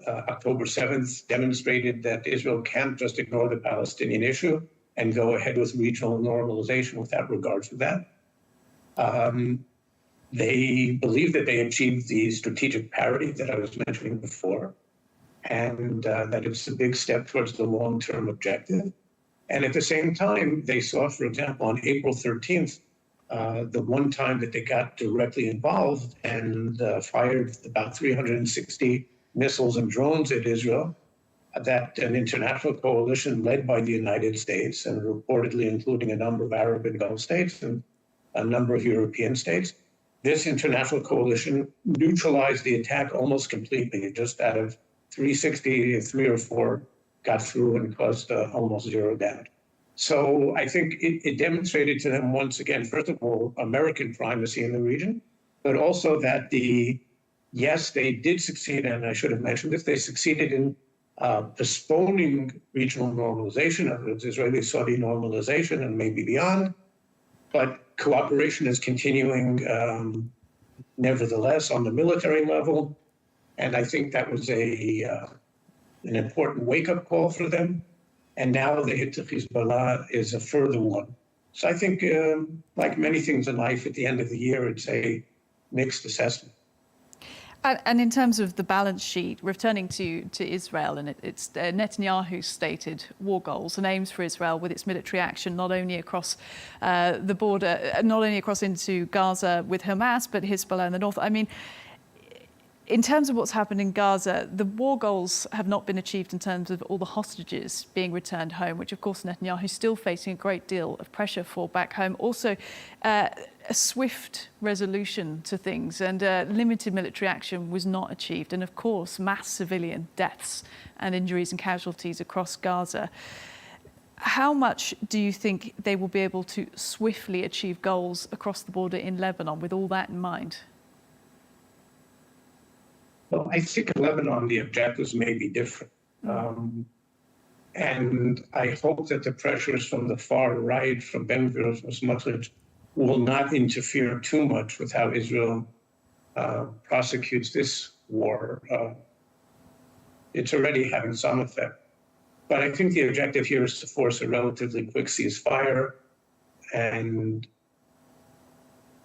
October 7th demonstrated that Israel can't just ignore the Palestinian issue and go ahead with regional normalization without regard to that. They believe that they achieved the strategic parity that I was mentioning before, and that it's a big step towards the long-term objective. And at the same time, they saw, for example, on April 13th, the one time that they got directly involved and fired about 360 missiles and drones at Israel, that an international coalition led by the United States and reportedly including a number of Arab and Gulf states and a number of European states, this international coalition neutralized the attack almost completely. Just out of 360, 3 or 4 got through and caused almost zero damage. So I think it demonstrated to them once again, first of all, American primacy in the region, but also that yes, they did succeed, and I should have mentioned this, they succeeded in postponing regional normalization, of its Israeli-Saudi normalization and maybe beyond, but cooperation is continuing nevertheless on the military level, and I think that was an important wake-up call for them. And now the hit to Hezbollah is a further one. So I think, like many things in life, at the end of the year, it's a mixed assessment. And in terms of the balance sheet, returning to Israel, and it's Netanyahu's stated war goals and aims for Israel with its military action, not only across the border, not only across into Gaza with Hamas, but Hezbollah in the north. I mean, in terms of what's happened in Gaza, the war goals have not been achieved in terms of all the hostages being returned home, which of course Netanyahu is still facing a great deal of pressure for back home. Also, a swift resolution to things, and limited military action was not achieved. And of course, mass civilian deaths and injuries and casualties across Gaza. How much do you think they will be able to swiftly achieve goals across the border in Lebanon with all that in mind? Well, I think in Lebanon, the objectives may be different. And I hope that the pressures from the far right, from Ben-Gvir, from Smotrich, will not interfere too much with how Israel prosecutes this war. It's already having some effect. But I think the objective here is to force a relatively quick ceasefire and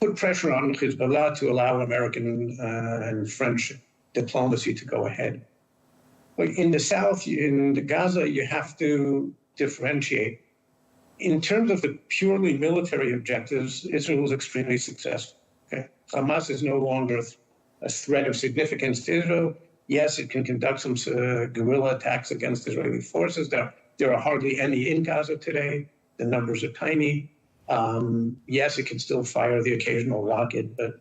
put pressure on Hezbollah to allow American and French diplomacy to go ahead. But in the south, in the Gaza, you have to differentiate. In terms of the purely military objectives, Israel was extremely successful. Okay? Hamas is no longer a threat of significance to Israel. Yes, it can conduct some guerrilla attacks against Israeli forces. There are hardly any in Gaza today. The numbers are tiny. Yes, it can still fire the occasional rocket, but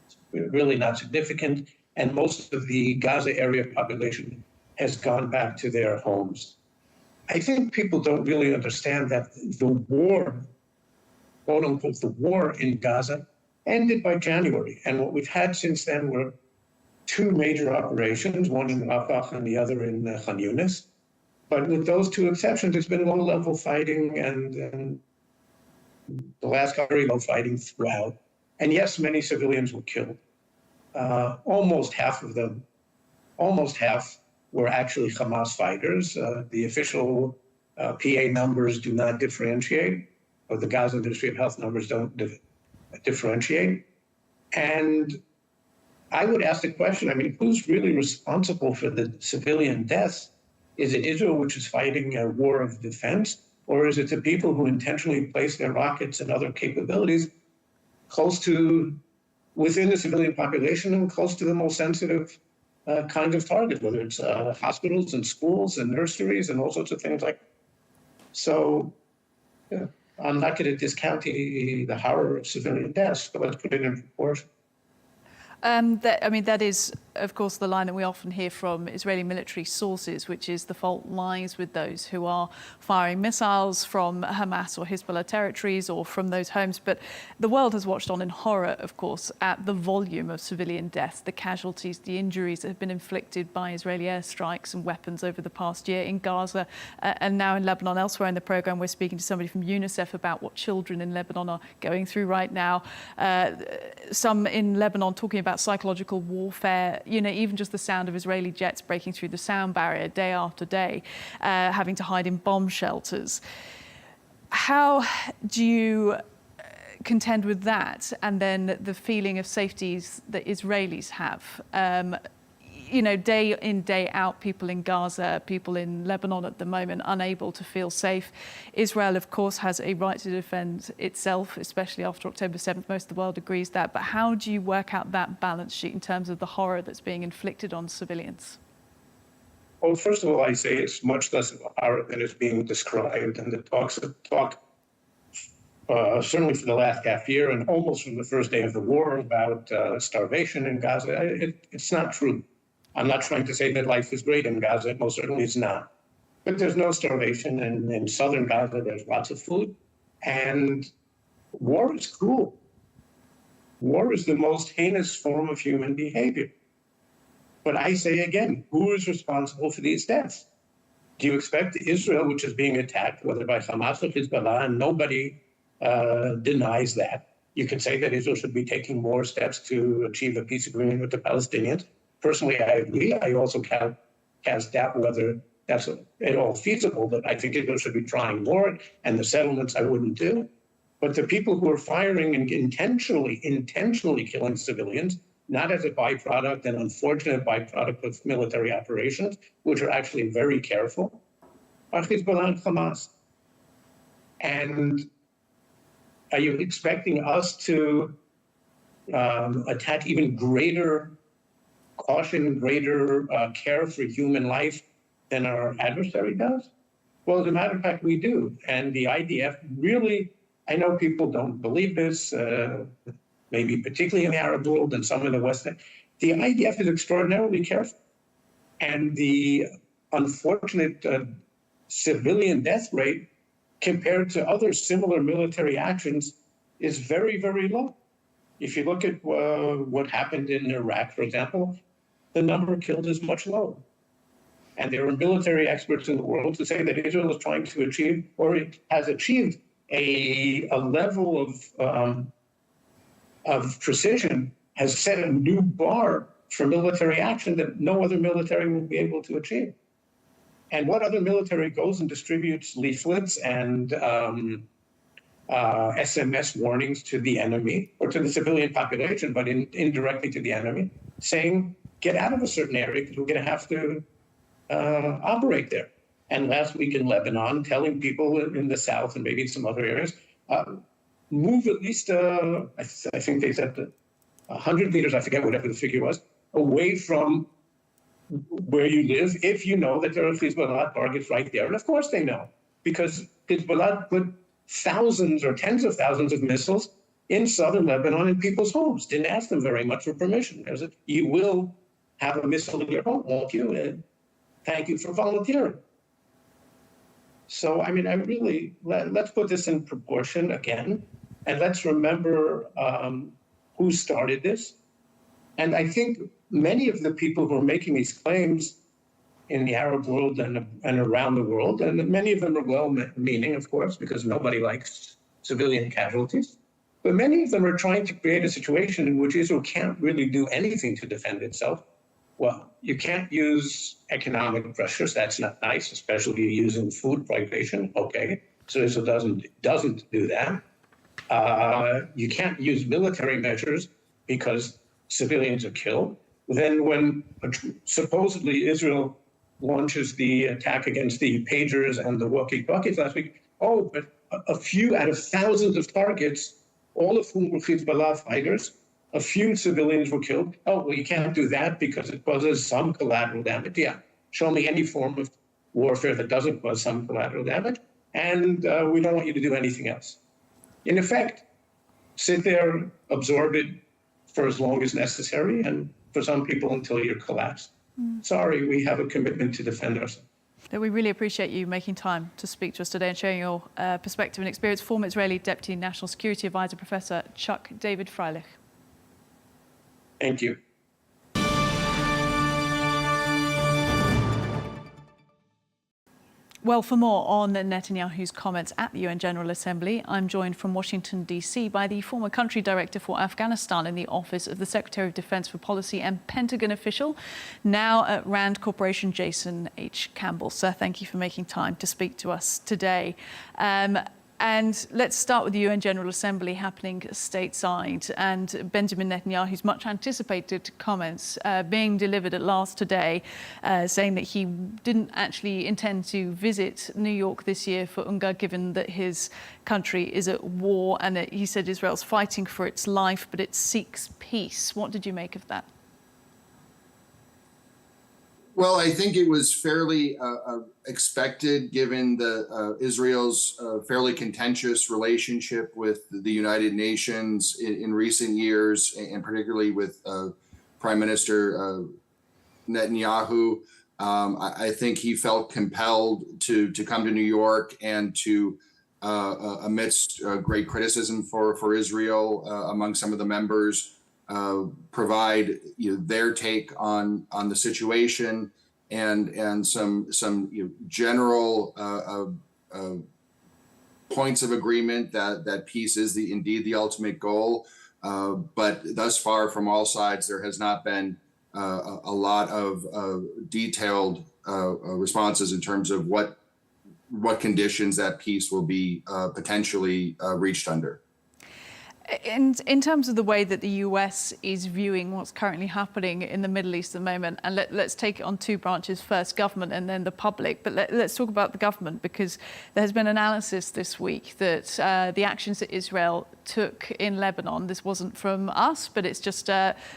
it's really not significant. And most of the Gaza area population has gone back to their homes. I think people don't really understand that the war, quote unquote, the war in Gaza ended by January. And what we've had since then were two major operations, one in Rafah and the other in Khan Yunis. But with those two exceptions, it's been low-level fighting and the last very low fighting throughout. And yes, many civilians were killed. Almost half of them, almost half were actually Hamas fighters. The official PA numbers do not differentiate, or the Gaza Ministry of Health numbers don't differentiate. And I would ask the question, I mean, who's really responsible for the civilian deaths? Is it Israel, which is fighting a war of defense, or is it the people who intentionally place their rockets and other capabilities close to, within the civilian population and close to the most sensitive kind of target, whether it's hospitals and schools and nurseries and all sorts of things like that. So yeah, I'm not going to discount the horror of civilian deaths, but let's put it in proportion. That is, of course, the line that we often hear from Israeli military sources, which is the fault lies with those who are firing missiles from Hamas or Hezbollah territories or from those homes. But the world has watched on in horror, of course, at the volume of civilian deaths, the casualties, the injuries that have been inflicted by Israeli airstrikes and weapons over the past year in Gaza and now in Lebanon. Elsewhere in the programme, we're speaking to somebody from UNICEF about what children in Lebanon are going through right now. Some in Lebanon talking about psychological warfare, even just the sound of Israeli jets breaking through the sound barrier day after day, having to hide in bomb shelters. How do you contend with that? And then the feeling of safety that Israelis have? Day in, day out, people in Gaza, people in Lebanon at the moment, unable to feel safe. Israel, of course, has a right to defend itself, especially after October 7th. Most of the world agrees that. But how do you work out that balance sheet in terms of the horror that's being inflicted on civilians? Well, first of all, I say it's much less of a horror than is being described. And the talk, certainly for the last half year and almost from the first day of the war, about starvation in Gaza, it's not true. I'm not trying to say that life is great in Gaza. It most certainly is not. But there's no starvation. And in southern Gaza, there's lots of food. And war is cruel. War is the most heinous form of human behavior. But I say again, who is responsible for these deaths? Do you expect Israel, which is being attacked, whether by Hamas or Hezbollah, and nobody denies that? You can say that Israel should be taking more steps to achieve a peace agreement with the Palestinians. Personally, I agree. I also cast doubt whether that's at all feasible, but I think Israel should be trying more, and the settlements I wouldn't do. But the people who are firing and intentionally killing civilians, not as a byproduct, an unfortunate byproduct of military operations, which are actually very careful, are Hezbollah and Hamas. And are you expecting us to attach even greater caution, greater care for human life than our adversary does? Well, as a matter of fact, we do. And the IDF really, I know people don't believe this, maybe particularly in the Arab world and some in the West. The IDF is extraordinarily careful. And the unfortunate civilian death rate compared to other similar military actions is very, very low. If you look at what happened in Iraq, for example, the number killed is much lower. And there are military experts in the world who say that Israel is trying to achieve, or it has achieved, a level of precision, has set a new bar for military action that no other military will be able to achieve. And what other military goes and distributes leaflets and SMS warnings to the enemy, or to the civilian population, but indirectly to the enemy, saying, get out of a certain area because we're going to have to operate there. And last week in Lebanon, telling people in the south and maybe in some other areas, move at least, I think they said 100 meters, I forget whatever the figure was, away from where you live, if you know that there are Hezbollah targets right there. And of course they know, because Hezbollah put thousands or tens of thousands of missiles in southern Lebanon in people's homes. Didn't ask them very much for permission. They said, you will have a missile in your home, won't you? And thank you for volunteering. So, I mean, I really, let's put this in proportion again, and let's remember who started this. And I think many of the people who are making these claims in the Arab world and around the world, and many of them are well-meaning, of course, because nobody likes civilian casualties, but many of them are trying to create a situation in which Israel can't really do anything to defend itself. Well, you can't use economic pressures. That's not nice, especially using food privation. Okay, so Israel doesn't do that. You can't use military measures because civilians are killed. Then when supposedly Israel launches the attack against the pagers and the walkie-talkies last week, but a few out of thousands of targets, all of whom were Hezbollah fighters, a few civilians were killed. Well, you can't do that because it causes some collateral damage. Yeah, show me any form of warfare that doesn't cause some collateral damage, and we don't want you to do anything else. In effect, sit there, absorb it for as long as necessary, and for some people until you're collapsed. Sorry, we have a commitment to defend ourselves. We really appreciate you making time to speak to us today and sharing your perspective and experience. Former Israeli Deputy National Security Advisor, Professor Chuck David Freilich. Thank you. Well, for more on Netanyahu's comments at the UN General Assembly, I'm joined from Washington, D.C. by the former country director for Afghanistan in the Office of the Secretary of Defense for Policy and Pentagon official, now at Rand Corporation, Jason H. Campbell. Sir, thank you for making time to speak to us today. And let's start with the UN General Assembly happening stateside and Benjamin Netanyahu's much anticipated comments being delivered at last today, saying that he didn't actually intend to visit New York this year for UNGA, given that his country is at war, and that he said Israel's fighting for its life, but it seeks peace. What did you make of that? Well, I think it was fairly expected, given Israel's fairly contentious relationship with the United Nations in recent years, and particularly with Prime Minister Netanyahu. I think he felt compelled to come to New York and to, amidst great criticism for Israel among some of the members, provide their take on the situation and some general points of agreement that peace is indeed the ultimate goal. But thus far, from all sides, there has not been a lot of detailed responses in terms of what conditions that peace will be potentially reached under. And in terms of the way that the US is viewing what's currently happening in the Middle East at the moment, and let's take it on two branches, first government and then the public, but let's talk about the government, because there has been analysis this week that the actions that Israel took in Lebanon. This wasn't from us, but it's just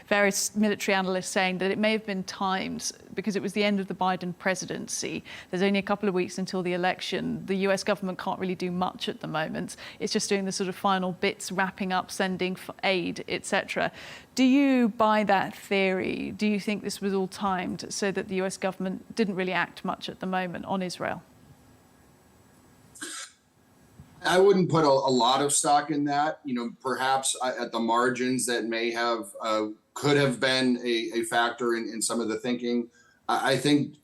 various military analysts saying that it may have been timed because it was the end of the Biden presidency. There's only a couple of weeks until the election. The US government can't really do much at the moment. It's just doing the sort of final bits, wrapping up, sending aid, etc. Do you buy that theory? Do you think this was all timed so that the US government didn't really act much at the moment on Israel? I wouldn't put a lot of stock in that. Perhaps at the margins that may have could have been a factor in some of the thinking. I think,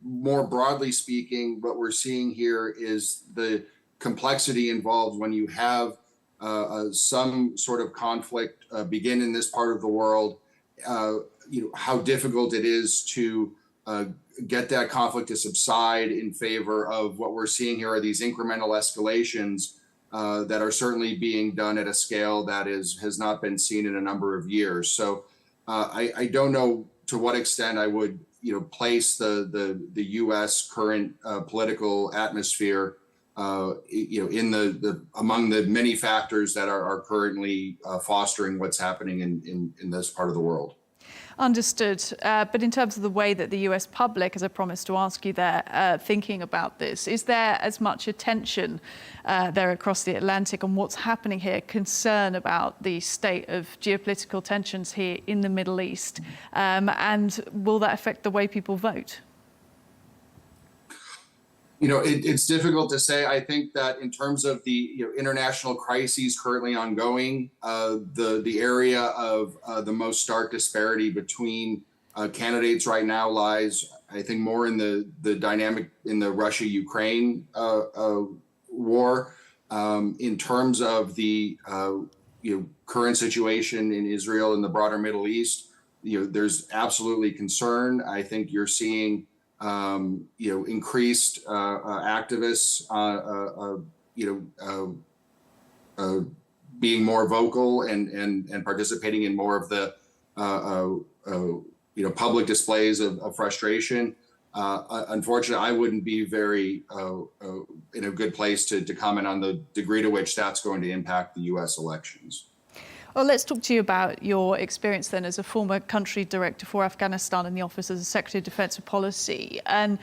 more broadly speaking, what we're seeing here is the complexity involved when you have some sort of conflict begin in this part of the world. How difficult it is to get that conflict to subside in favor of what we're seeing here are these incremental escalations that are certainly being done at a scale that has not been seen in a number of years. So I don't know to what extent I would place the U.S. current political atmosphere in the among the many factors that are currently fostering what's happening in this part of the world. Understood. But in terms of the way that the US public, as I promised to ask you there, thinking about this, is there as much attention there across the Atlantic on what's happening here, concern about the state of geopolitical tensions here in the Middle East? And will that affect the way people vote? It's difficult to say. I think that in terms of the international crises currently ongoing, the area of the most stark disparity between candidates right now lies, I think, more in the dynamic in the Russia-Ukraine war. In terms of the current situation in Israel and the broader Middle East, there's absolutely concern. I think you're seeing increased activists, being more vocal and participating in more of the, public displays of frustration. Unfortunately, I wouldn't be very in a good place to comment on the degree to which that's going to impact the U.S. elections. Well, let's talk to you about your experience then as a former country director for Afghanistan in the Office of the Secretary of Defence and Policy. And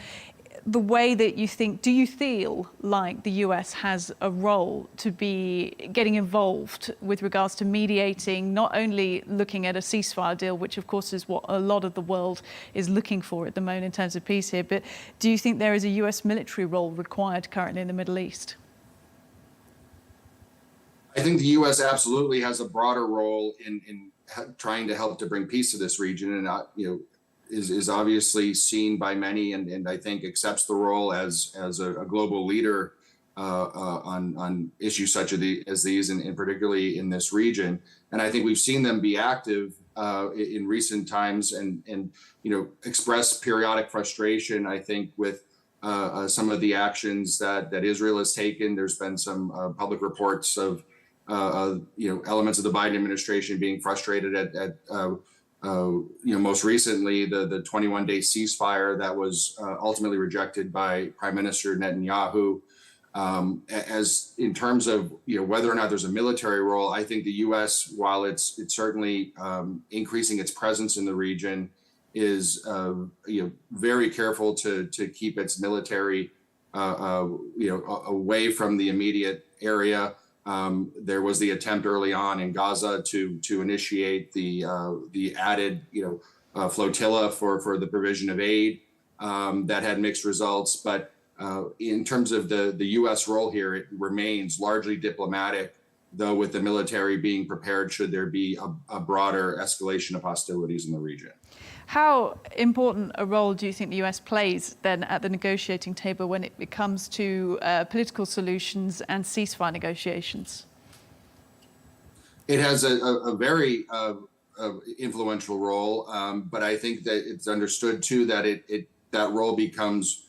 the way that you think, do you feel like the US has a role to be getting involved with regards to mediating, not only looking at a ceasefire deal, which of course is what a lot of the world is looking for at the moment in terms of peace here, but do you think there is a US military role required currently in the Middle East? I think the U.S. absolutely has a broader role in trying to help to bring peace to this region, and is obviously seen by many, and I think accepts the role as a global leader on issues such as these, and particularly in this region. And I think we've seen them be active in recent times, and express periodic frustration. I think with some of the actions that Israel has taken. There's been some public reports of elements of the Biden administration being frustrated at most recently the 21-day ceasefire that was ultimately rejected by Prime Minister Netanyahu. As in terms of whether or not there's a military role, I think the U.S., while it's certainly increasing its presence in the region, is very careful to keep its military away from the immediate area. There was the attempt early on in Gaza to initiate the added flotilla for the provision of aid that had mixed results. But in terms of the U.S. role here, it remains largely diplomatic, though with the military being prepared should there be a broader escalation of hostilities in the region. How important a role do you think the US plays then at the negotiating table when it comes to political solutions and ceasefire negotiations? It has a very influential role, but I think that it's understood too that that role becomes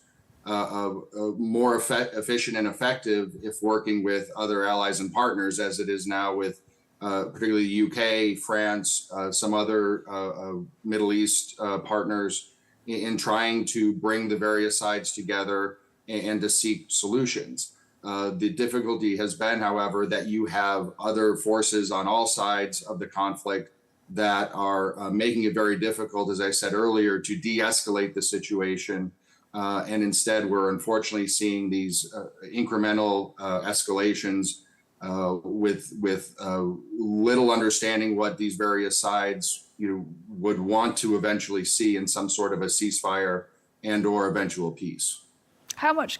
more efficient and effective if working with other allies and partners, as it is now with particularly the UK, France, some other Middle East partners in trying to bring the various sides together and to seek solutions. The difficulty has been, however, that you have other forces on all sides of the conflict that are making it very difficult, as I said earlier, to de-escalate the situation. And instead, we're unfortunately seeing these incremental escalations with little understanding what these various sides would want to eventually see in some sort of a ceasefire and/or eventual peace. How much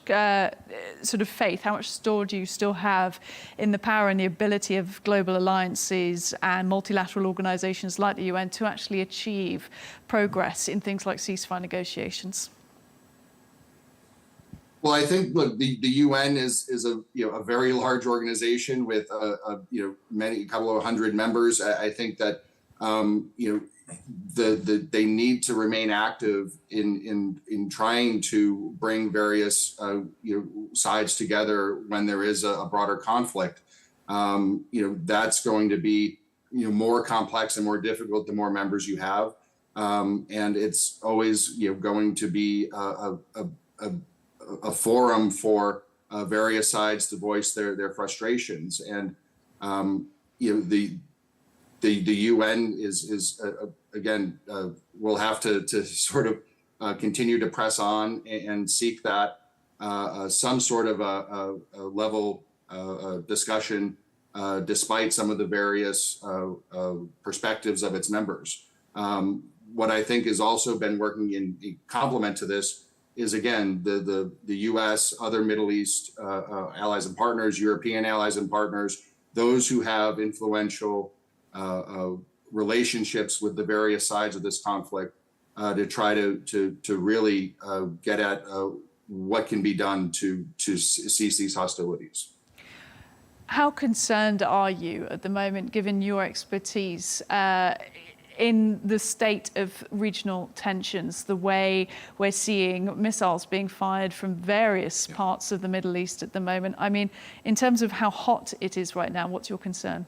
sort of faith, how much store do you still have in the power and the ability of global alliances and multilateral organisations like the UN to actually achieve progress in things like ceasefire negotiations? Well, I think, look, the UN is a very large organization with a couple of hundred members. I think that they need to remain active in trying to bring various sides together when there is a broader conflict. That's going to be more complex and more difficult the more members you have, and it's always going to be a forum for various sides to voice their frustrations. And the UN is again will have to sort of continue to press on and seek that some sort of a level discussion despite some of the various perspectives of its members. What I think has also been working in complement to this is, again, the U.S., other Middle East allies and partners, European allies and partners, those who have influential relationships with the various sides of this conflict to try to really get at what can be done to cease these hostilities. How concerned are you at the moment, given your expertise, in the state of regional tensions, the way we're seeing missiles being fired from various parts of the Middle East at the moment? I mean, in terms of how hot it is right now, what's your concern?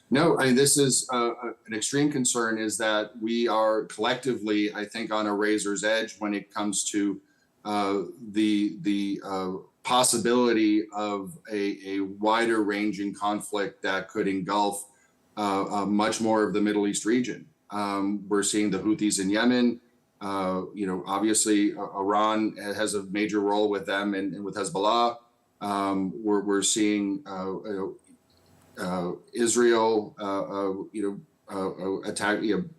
No, I mean, this is an extreme concern, is that we are collectively, I think, on a razor's edge when it comes to the possibility of a wider ranging conflict that could engulf much more of the Middle East region. We're seeing the Houthis in Yemen. Obviously, Iran has a major role with them and with Hezbollah. We're seeing Israel,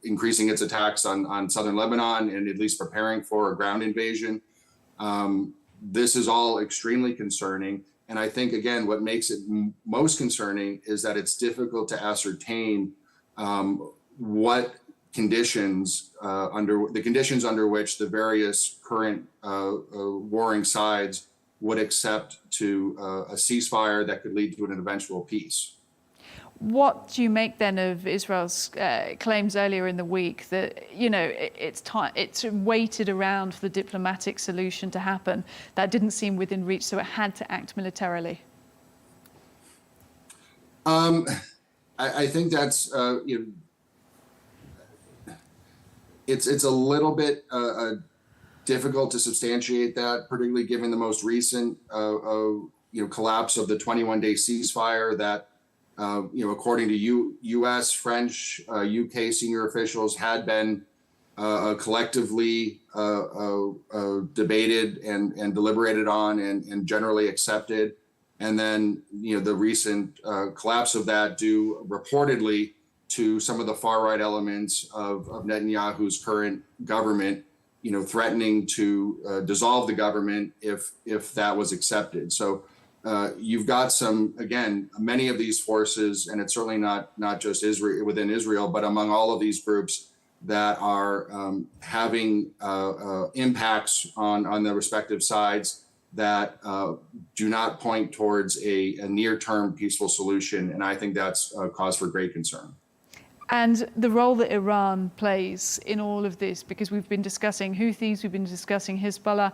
increasing its attacks on southern Lebanon and at least preparing for a ground invasion. This is all extremely concerning. And I think, again, what makes it most concerning is that it's difficult to ascertain what conditions under which the various current warring sides would accept to a ceasefire that could lead to an eventual peace. What do you make then of Israel's claims earlier in the week that, it's waited around for the diplomatic solution to happen? That didn't seem within reach, so it had to act militarily. I think that's, it's a little bit difficult to substantiate that, particularly given the most recent, collapse of the 21-day ceasefire that, according to U.S., French, UK senior officials, had been collectively debated and deliberated on and generally accepted. And then, the recent collapse of that due reportedly to some of the far-right elements of Netanyahu's current government, threatening to dissolve the government if that was accepted. So you've got many of these forces, and it's certainly not just Israel within Israel, but among all of these groups that are having impacts on their respective sides that do not point towards a near-term peaceful solution. And I think that's a cause for great concern. And the role that Iran plays in all of this, because we've been discussing Houthis, we've been discussing Hezbollah,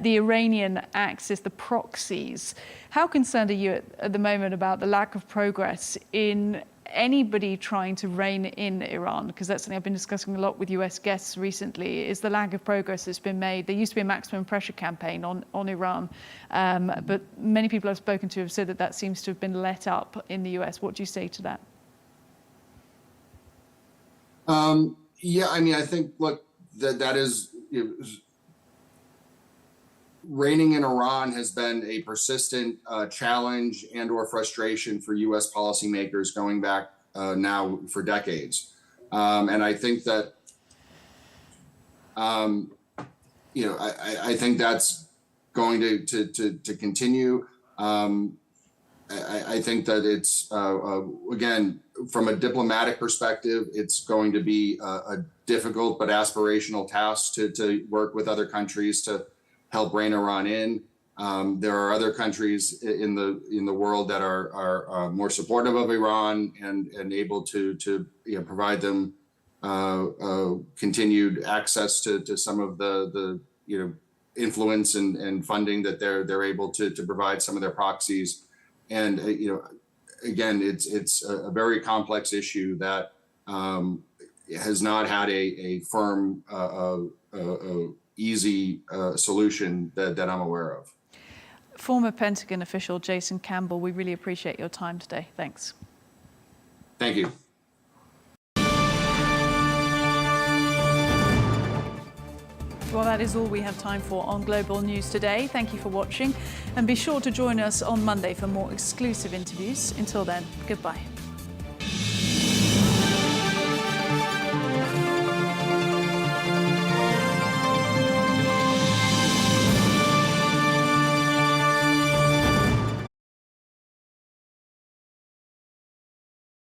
the Iranian axis, the proxies. How concerned are you at the moment about the lack of progress in anybody trying to rein in Iran, because that's something I've been discussing a lot with US guests recently, is the lack of progress that's been made. There used to be a maximum pressure campaign on Iran, but many people I've spoken to have said that that seems to have been let up in the US. What do you say to that? Yeah, I mean, I think, look, that is, reigning in Iran has been a persistent challenge and or frustration for U.S. policymakers going back now for decades. And I think that, I think that's going to continue. I think that it's, again, from a diplomatic perspective, it's going to be a difficult but aspirational task to work with other countries to help rein Iran in. There are other countries in the world that are more supportive of Iran and able to provide them continued access to some of the influence and funding that they're able to provide some of their proxies. And again, it's a very complex issue that has not had a firm, easy solution that I'm aware of. Former Pentagon official Jason Campbell, we really appreciate your time today. Thanks. Thank you. Well, that is all we have time for on Global News today. Thank you for watching, and be sure to join us on Monday for more exclusive interviews. Until then, goodbye.